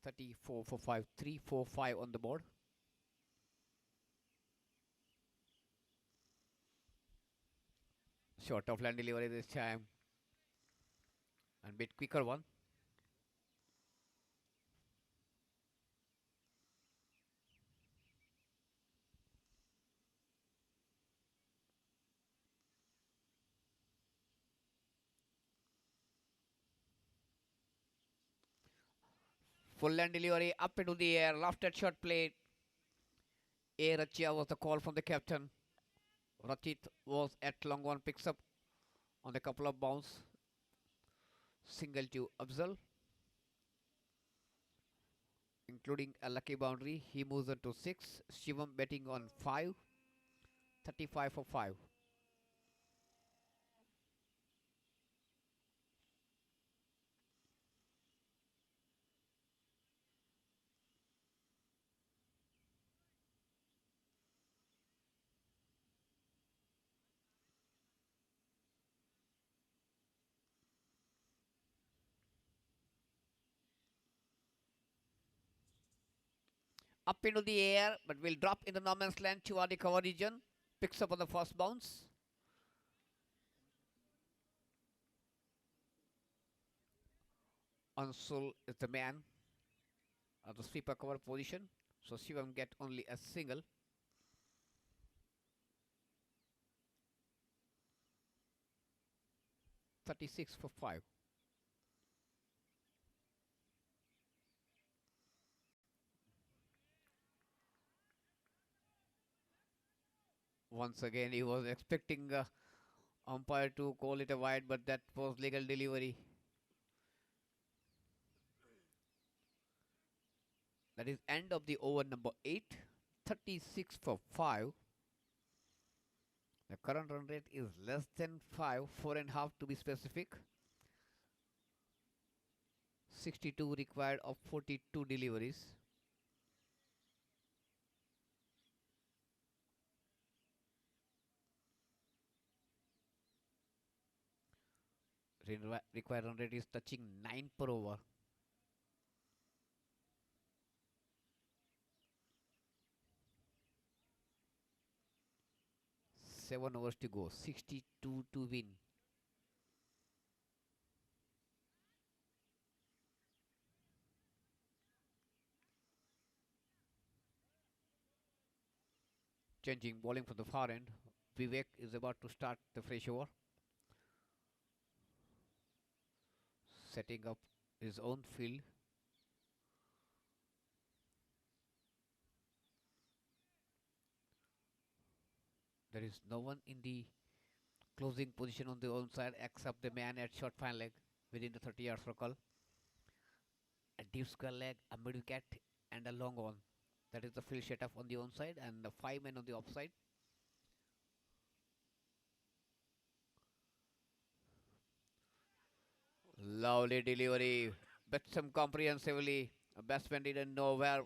34 for 5. 3 4 5 on the board. Short of land delivery this time. And bit quicker one. Full land delivery up into the air. Lofted shot played. A Rachia was the call from the captain. Rachit was at long one, picks up on a couple of bounce. Single to Afzal, including a lucky boundary. He moves on to 6. Shivam betting on 5. 35 for 5. Up into the air, but will drop in the no man's land toward the cover region. Picks up on the first bounce. Ansul is the man of the sweeper cover position. So Shivam get only a single. $36 for 5. Once again, he was expecting umpire to call it a wide, but that was legal delivery. That is end of the over number 8. 36 for 5. The current run rate is less than 5, 4.5 to be specific. 62 required of 42 deliveries. Required run rate is touching 9 per over. 7 overs to go. 62 to win. Changing bowling from the far end. Vivek is about to start the fresh over. Setting up his own field. There is no one in the closing position on the onside except the man at short fine leg within the 30-yard circle. A deep square leg, a mid wicket, and a long on. That is the field setup on the onside and the 5 men on the offside. Lovely delivery. Bet some comprehensively. A batsman didn't know where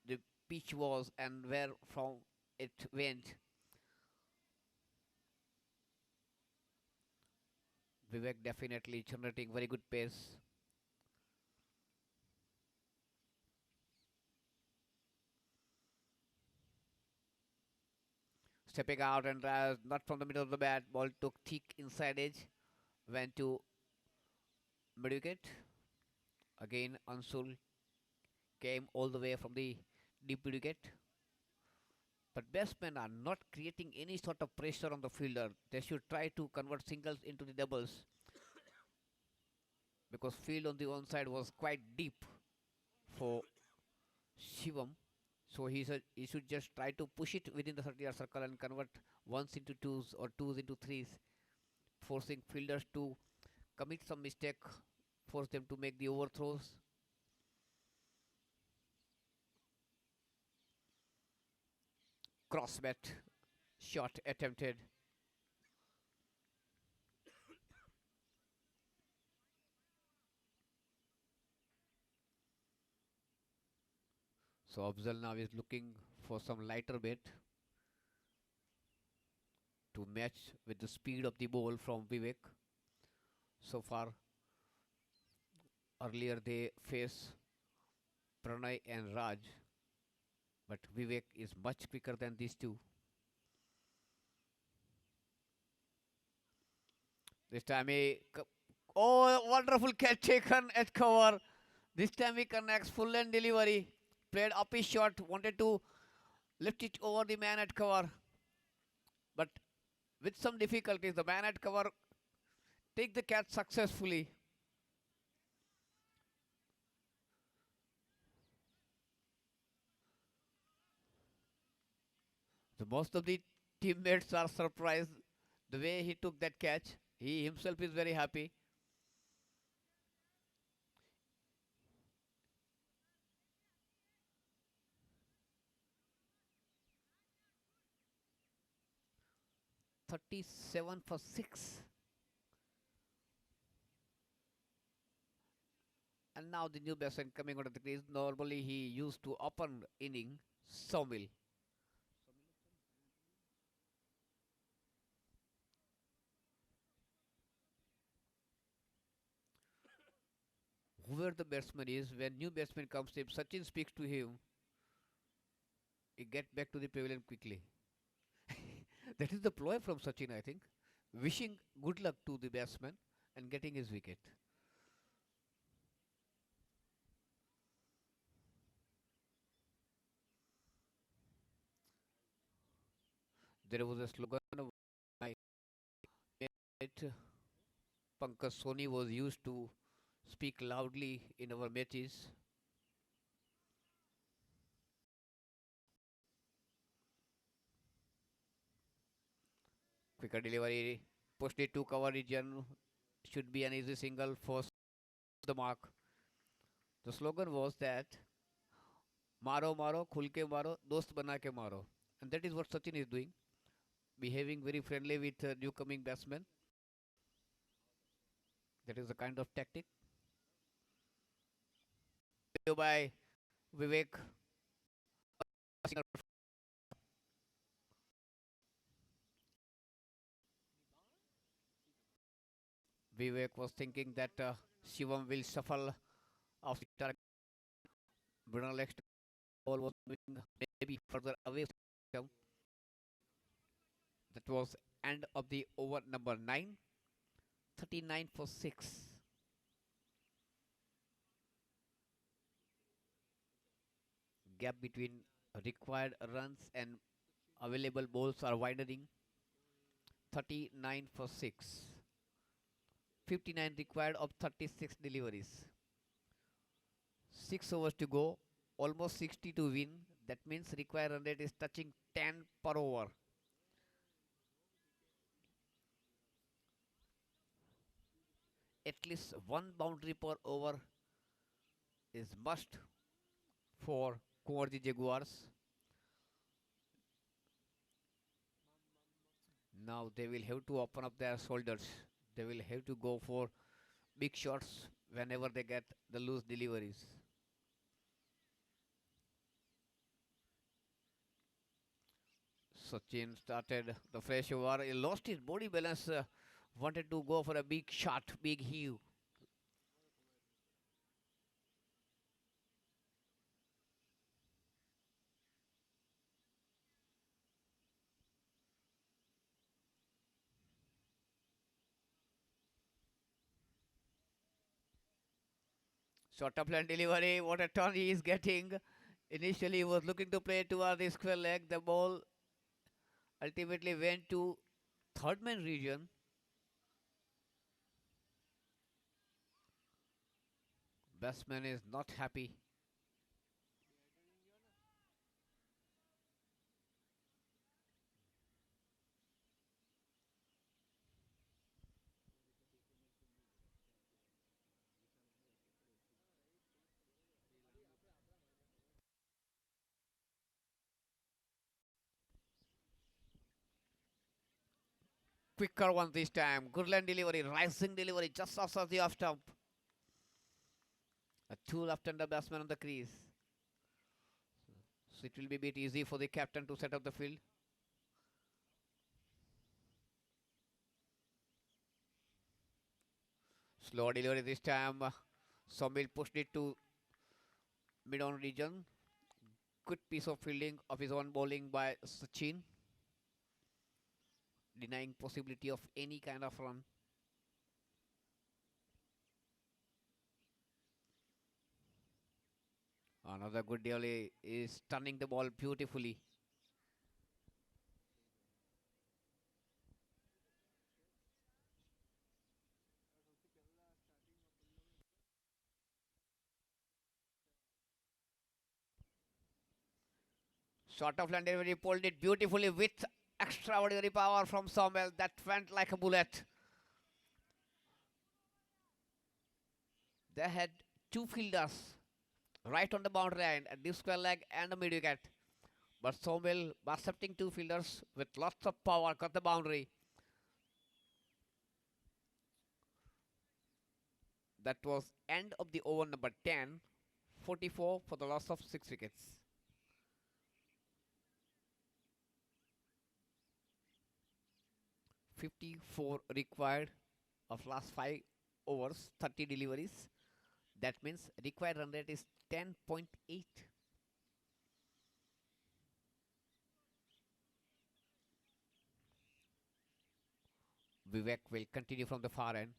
the pitch was and where from it went. Vivek definitely generating very good pace. Stepping out and not from the middle of the bat. Ball took thick inside edge. Went to mid wicket. Again, Ansul came all the way from the deep mid wicket. But batsmen are not creating any sort of pressure on the fielder. They should try to convert singles into the doubles. Because field on the onside was quite deep for Shivam. So he should just try to push it within the 30-yard circle and convert ones into twos or twos into threes, forcing fielders to commit some mistake, force them to make the overthrows. Cross bat shot attempted. So Afzal now is looking for some lighter bait to match with the speed of the ball from Vivek. So far, earlier they face Pranay and Raj, but Vivek is much quicker than these two. This time oh, wonderful catch taken at cover. This time he connects full end delivery. Played up his shot, wanted to lift it over the man at cover. But with some difficulties, the man at cover take the catch successfully. The most of the Teammates are surprised the way he took that catch. He himself is very happy. 37 for 6. And now the new batsman coming out of the crease. Normally he used to open inning Sawmill. Whoever the batsman is, when new batsman comes in, Sachin speaks to him. He get back to the pavilion quickly. That is the ploy from Sachin, I think. Wishing good luck to the batsman and getting his wicket. There was a slogan of it. Pankaj Soni was used to speak loudly in our matches. Quicker delivery, pushed it to cover region, should be an easy single for the mark. The slogan was that maro maro, khul ke maro, dost bana ke maro. And that is what Sachin is doing, behaving very friendly with new coming batsmen. That is the kind of tactic. By Vivek. Vivek was thinking that Shivam will shuffle off the target. Brunel ball was moving maybe further away from him. That was end of the over number 9. 39 for 6. Gap between required runs and available balls are widening. 39 for 6. 59 required of 36 deliveries. 6 overs to go. Almost 60 to win. That means required run rate is touching 10 per over. At least one boundary per over is must for Kumarji Jaguars. Now they will have to open up their shoulders. They will have to go for big shots whenever they get the loose deliveries. Sachin started the fresh over. He lost his body balance. Wanted to go for a big shot, big heave. Short of land delivery. What a turn he is getting. Initially, he was looking to play toward the square leg. The ball ultimately went to third man region. Batsman is not happy. Quicker one this time. Good land delivery. Rising delivery just outside the off stump. A two left-hander batsman on the crease. So it will be a bit easy for the captain to set up the field. Slow delivery this time. Somil pushed it to mid-on region. Good piece of fielding of his own bowling by Sachin, denying possibility of any kind of run. Another good deal is turning the ball beautifully. Short of land delivery, pulled it beautifully with Extraordinary power from Somel that went like a bullet. They had two fielders right on the boundary line, a deep square leg and a mid wicket. But Somel, accepting two fielders with lots of power, got the boundary. That was end of the over number 10, 44 for the loss of 6 wickets. 54 required of last 5 overs, 30 deliveries. That means required run rate is 10.8. Vivek will continue from the far end.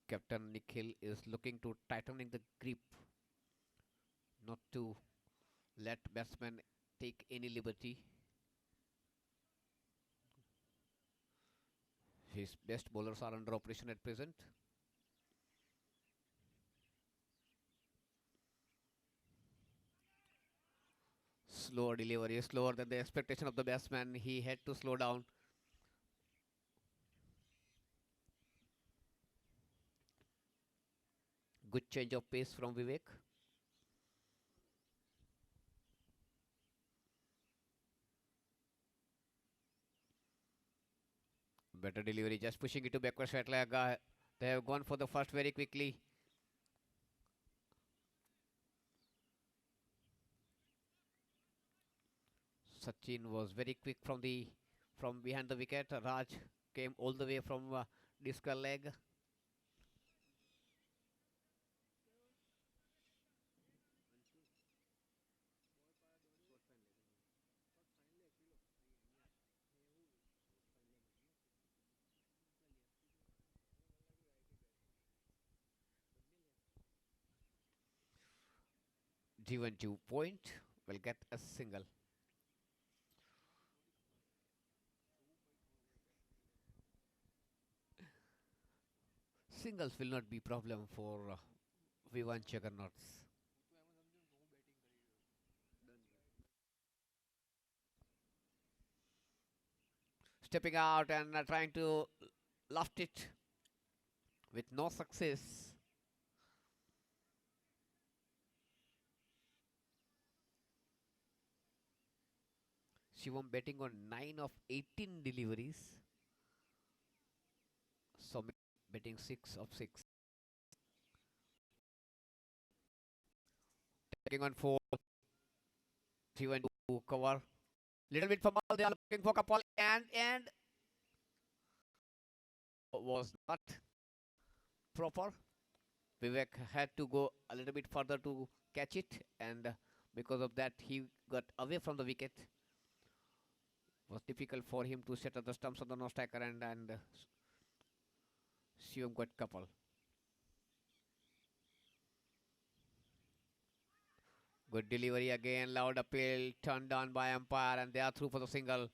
Captain Nikhil is looking to tightening the grip, not to let batsman take any liberty. His best bowlers are under operation at present. Slower delivery, slower than the expectation of the batsman. He had to slow down. Good change of pace from Vivek. Better delivery, just pushing it to backward straight leg. They have gone for the first very quickly. Sachin was very quick from behind the wicket. Raj came all the way from discal leg. Driven to point will get a single. Singles will not be problem for V1 juggernauts. Stepping out and trying to loft it with no success. Shivam betting on 9 of 18 deliveries. Sumit betting 6 of 6. Taking on 4. Shivam to cover. Little bit for ball. They are looking for Kapal and was not proper. Vivek had to go a little bit further to catch it, and because of that, he got away from the wicket. Was difficult for him to set up the stumps on the no striker and Shivam got couple. Good delivery again, loud appeal, turned down by umpire, and they are through for the single.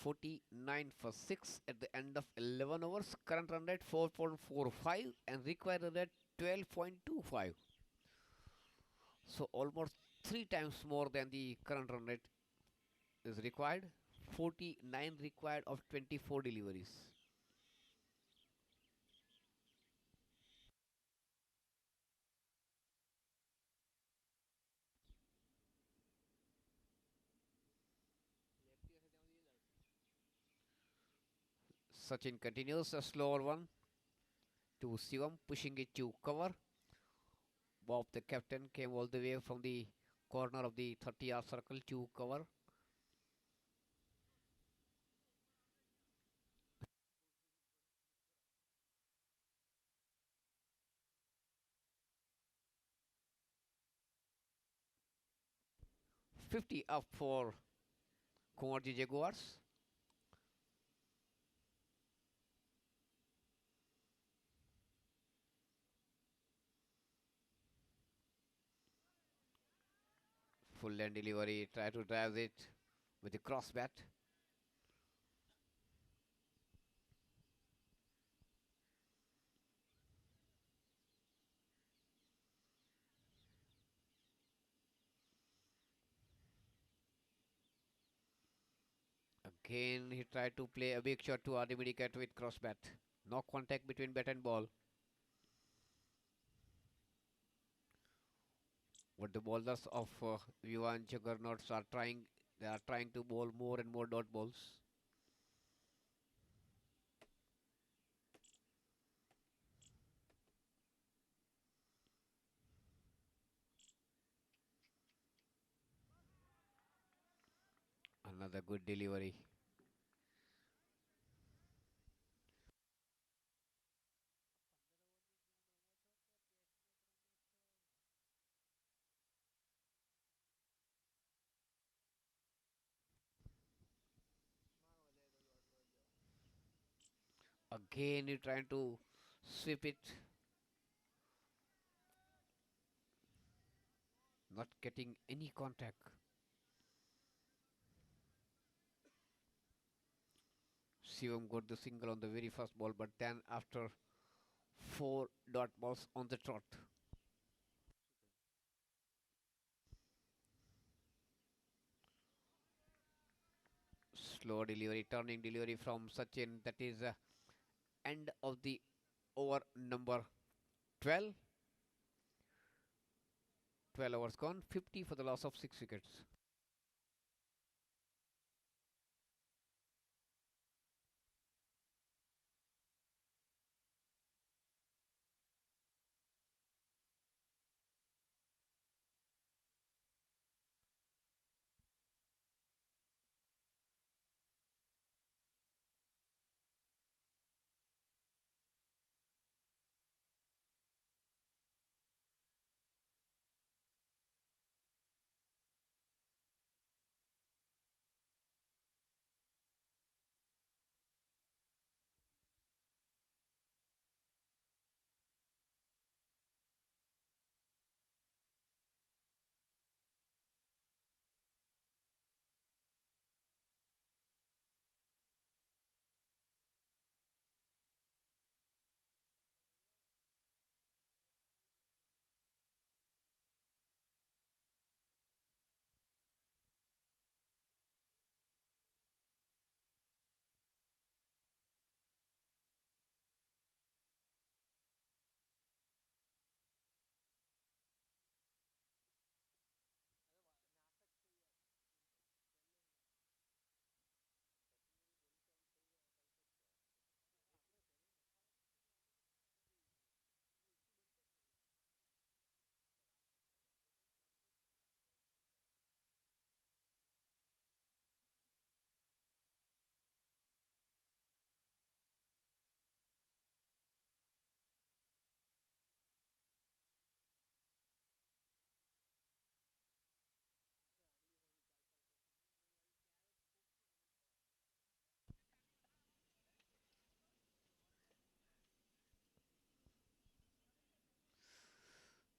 .49 for 6 at the end of 11 overs. Current run rate 4.45 and required run rate 12.25. So almost 3 times more than the current run rate is required. 49 required of 24 deliveries. Sachin continues a slower one to Shivam, pushing it to cover. Bob, the captain, came all the way from the corner of the 30-yard circle to cover. 50 up for Kumarji Jaguars. Full lane delivery, try to drive it with the cross bat. Again, he tried to play a big shot to Adimidikat with cross bat. No contact between bat and ball. What the bowlers of Yuan Juggernauts are trying, they are trying to bowl more and more dot balls. Another good delivery. Again, he trying to sweep it, not getting any contact. Shivam got the single on the very first ball, but then after four dot balls on the trot, slow delivery, turning delivery from Sachin. That is end of the over number 12. 12 overs gone, 50 for the loss of 6 wickets.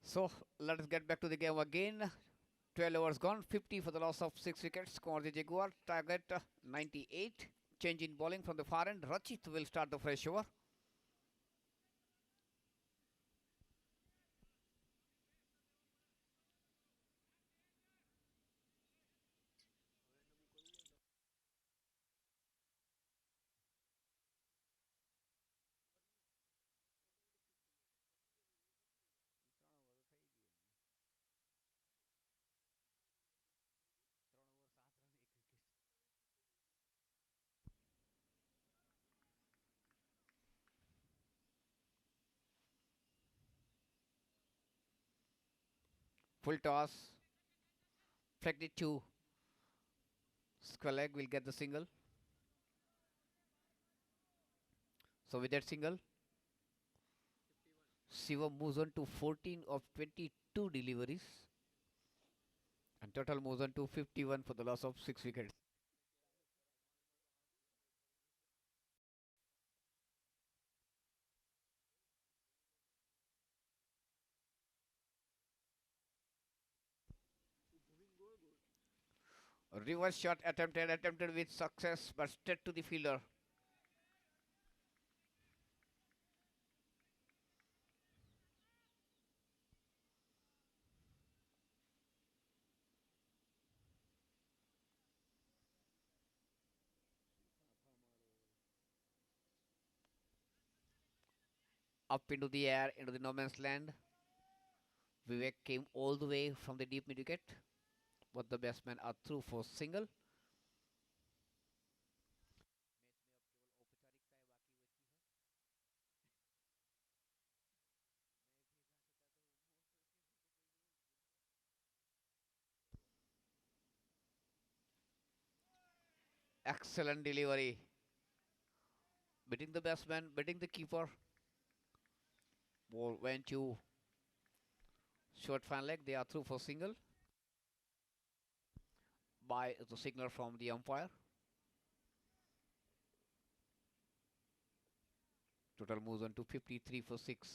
So let us get back to the game again. 12 overs gone, 50 for the loss of 6 wickets. Kumarji Jaguar, target 98. Change in bowling from the far end. Rachit will start the fresh over. Full toss. Flecked it to square leg will get the single. So with that single, Shiva moves on to 14 of 22 deliveries. And total moves on to 51 for the loss of 6 wickets. A reverse shot attempted with success, but straight to the fielder. Up into the air, into the no man's land. Vivek came all the way from the deep mid wicket, but the batsmen are through for single. Excellent delivery. Beating the batsman, beating the keeper. Ball went to short fan leg. They are through for single by the signal from the umpire. Total moves on to 53 for 6.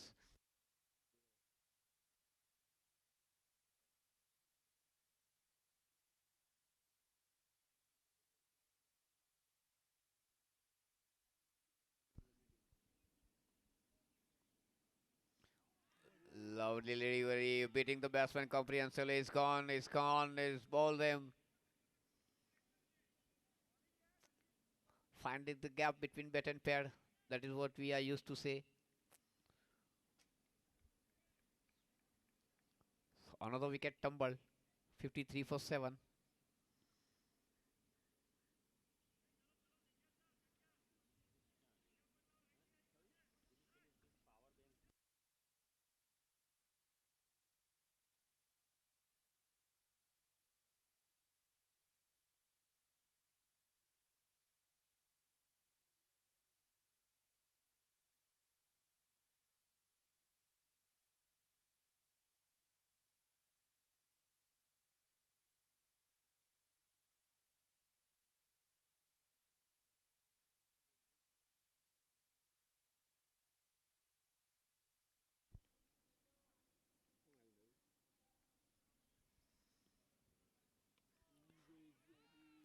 Lovely delivery, beating the batsman comprehensively. It's gone, it's gone, it's ball them. Finding the gap between bat and pad. That is what we are used to say. So another wicket tumble. 53 for 7.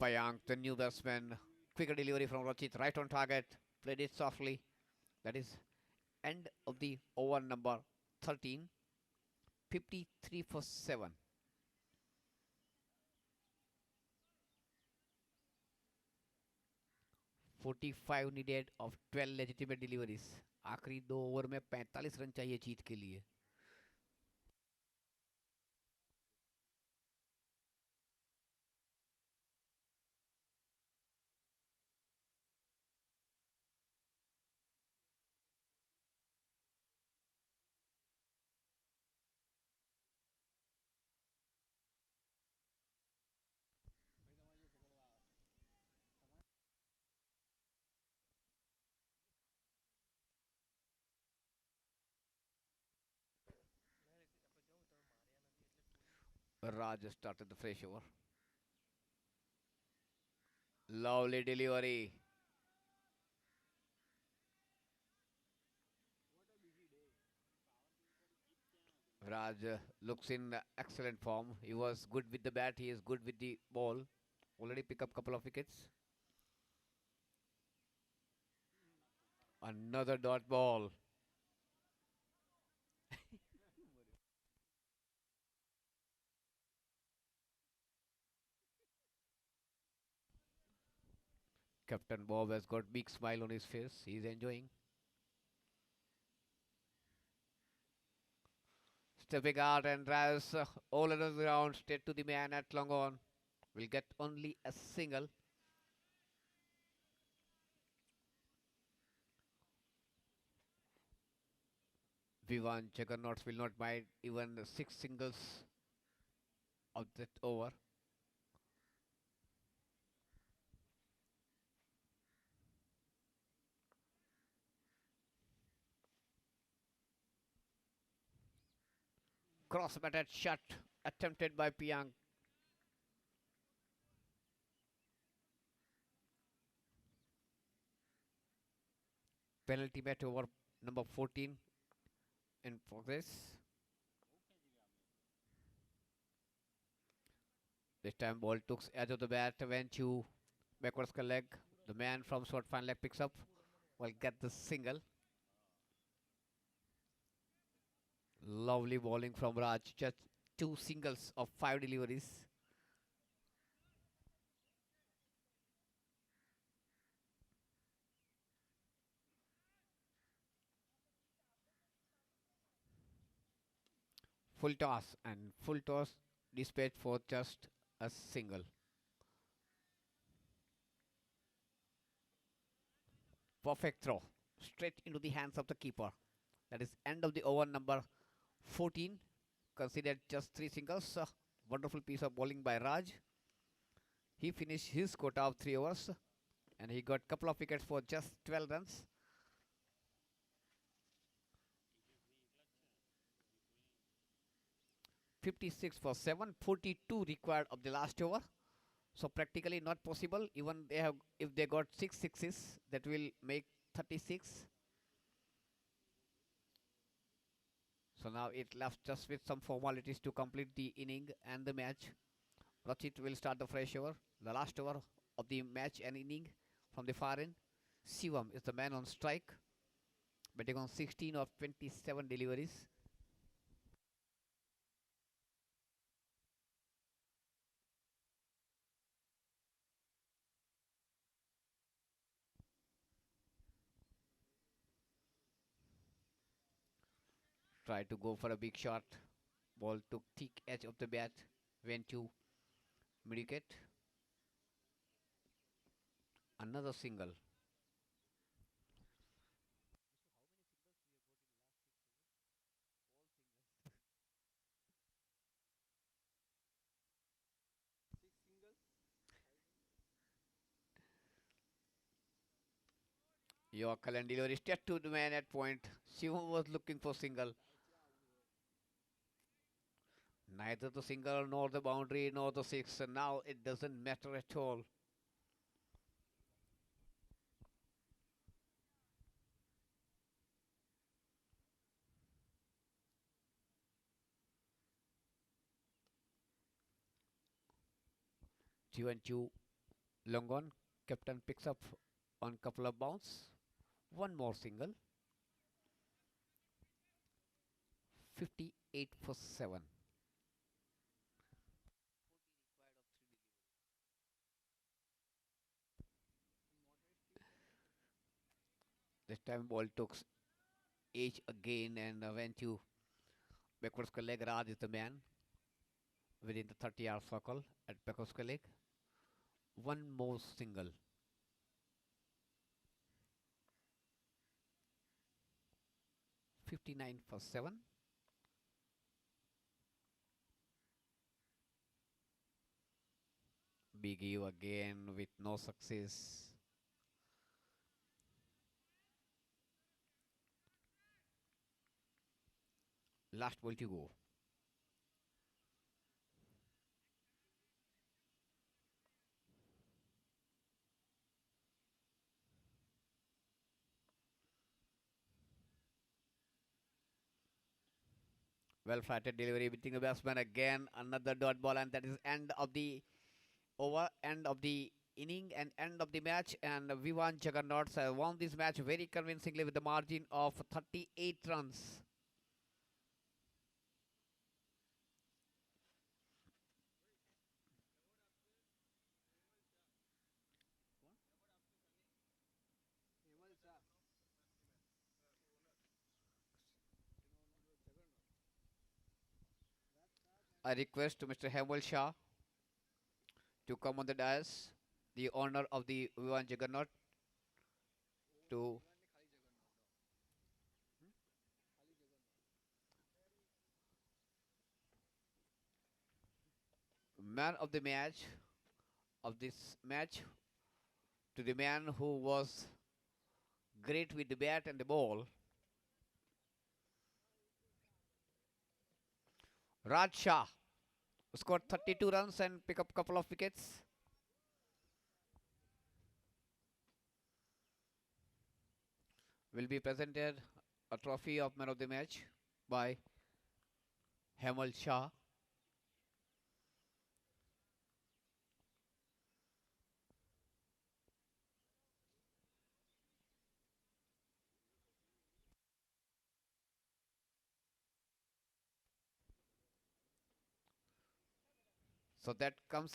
Payank, the new batsman. Quicker delivery from Rachit, right on target. Played it softly. That is end of the over number 13. 53 for 7. 45 needed of 12 legitimate deliveries. आखिरी 2 over में 45 run चाहिए जीत के लिए. Raj started the fresh over. Lovely delivery. Raj looks in excellent form. He was good with the bat. He is good with the ball. Already pick up couple of wickets. Another dot ball. Captain Bob has got big smile on his face. He's enjoying. Stepping out and drives all around the ground straight to the man at long on. Will get only a single. Vivan Juggernauts will not mind even 6 singles of that over. Cross batted shot attempted by Piang. Penalty bat over number 14 in progress. This time ball took edge of the bat, went to backwards leg. The man from short fine leg picks up, will get the single. Lovely bowling from Raj, just two singles of five deliveries. Full toss and full toss dispatched for just a single. Perfect throw, straight into the hands of the keeper. That is end of the over number 14. Considered just three singles. Wonderful piece of bowling by Raj. He finished his quota of 3 overs and he got couple of wickets for just 12 runs. 56 for 7, 42 required of the last over. So practically not possible. Even they have, if they got 6 sixes, that will make 36. So now it left just with some formalities to complete the inning and the match. Rachit will start the fresh over, the last over of the match and inning from the far end. Shivam is the man on strike, betting on 16 of 27 deliveries. Tried to go for a big shot. Ball took thick edge of the bat, went to mid wicket. Another single. Yorker and delivery straight to the man at point. Shivam was looking for single. Neither the single nor the boundary nor the six. And now it doesn't matter at all. Two and two. Long on. Captain picks up on couple of bounce. One more single. 58 for 7. This time ball took edge again and went to backwards leg. Raj is the man within the 30-yard circle at backwards leg. One more single. 59 for 7. Big U again with no success. Last ball to go. Well flighted delivery beating the batsman again. Another dot ball, and that is end of the over, end of the inning, and end of the match. And Vivan Juggernauts have won this match very convincingly with the margin of 38 runs. I request to Mr. Hemal Shah to come on the dais, the owner of the Vivan Juggernaut, to man of the match of this match, to the man who was great with the bat and the ball. Raj Shah scored 32 runs and pick up couple of wickets. will be presented a trophy of man of the match by Hemal Shah. So that comes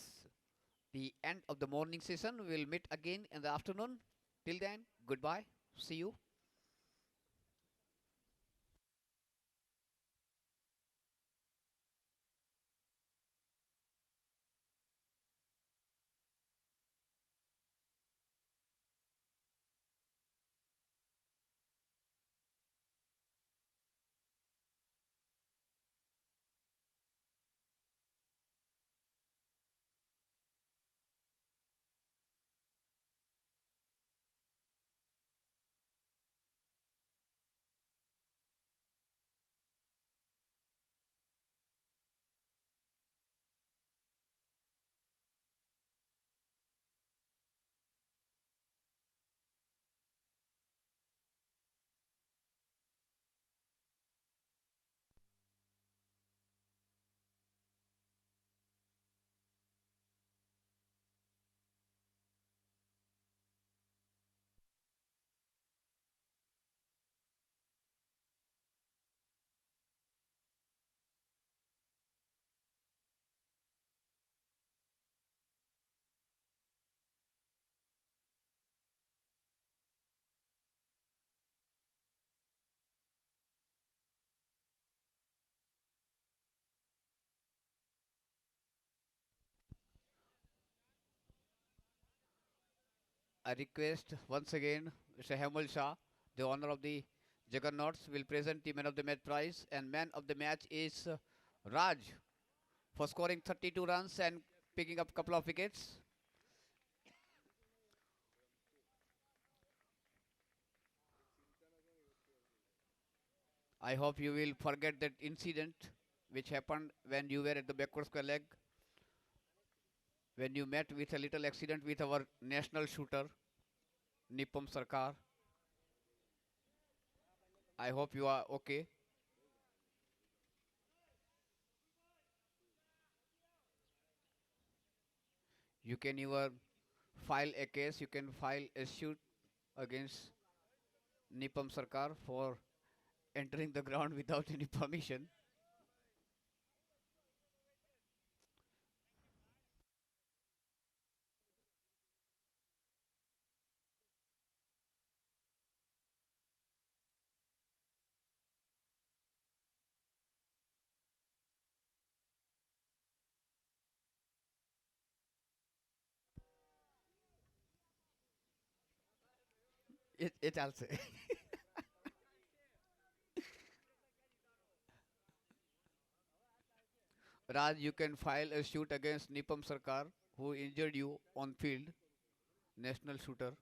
the end of the morning session. We'll meet again in the afternoon. Till then, goodbye. See you. I request once again Mr. Hemal Shah, the owner of the Juggernauts, will present the man of the match prize. And man of the match is Raj for scoring 32 runs and picking up a couple of wickets. I hope you will forget that incident which happened when you were at the backward square leg, when you met with a little accident with our national shooter, Nipam Sarkar. I hope you are okay. You can either file a case, you can file a suit against Nipam Sarkar for entering the ground without any permission. It also. Raj, you can file a suit against Nipam Sarkar who injured you on field, national shooter.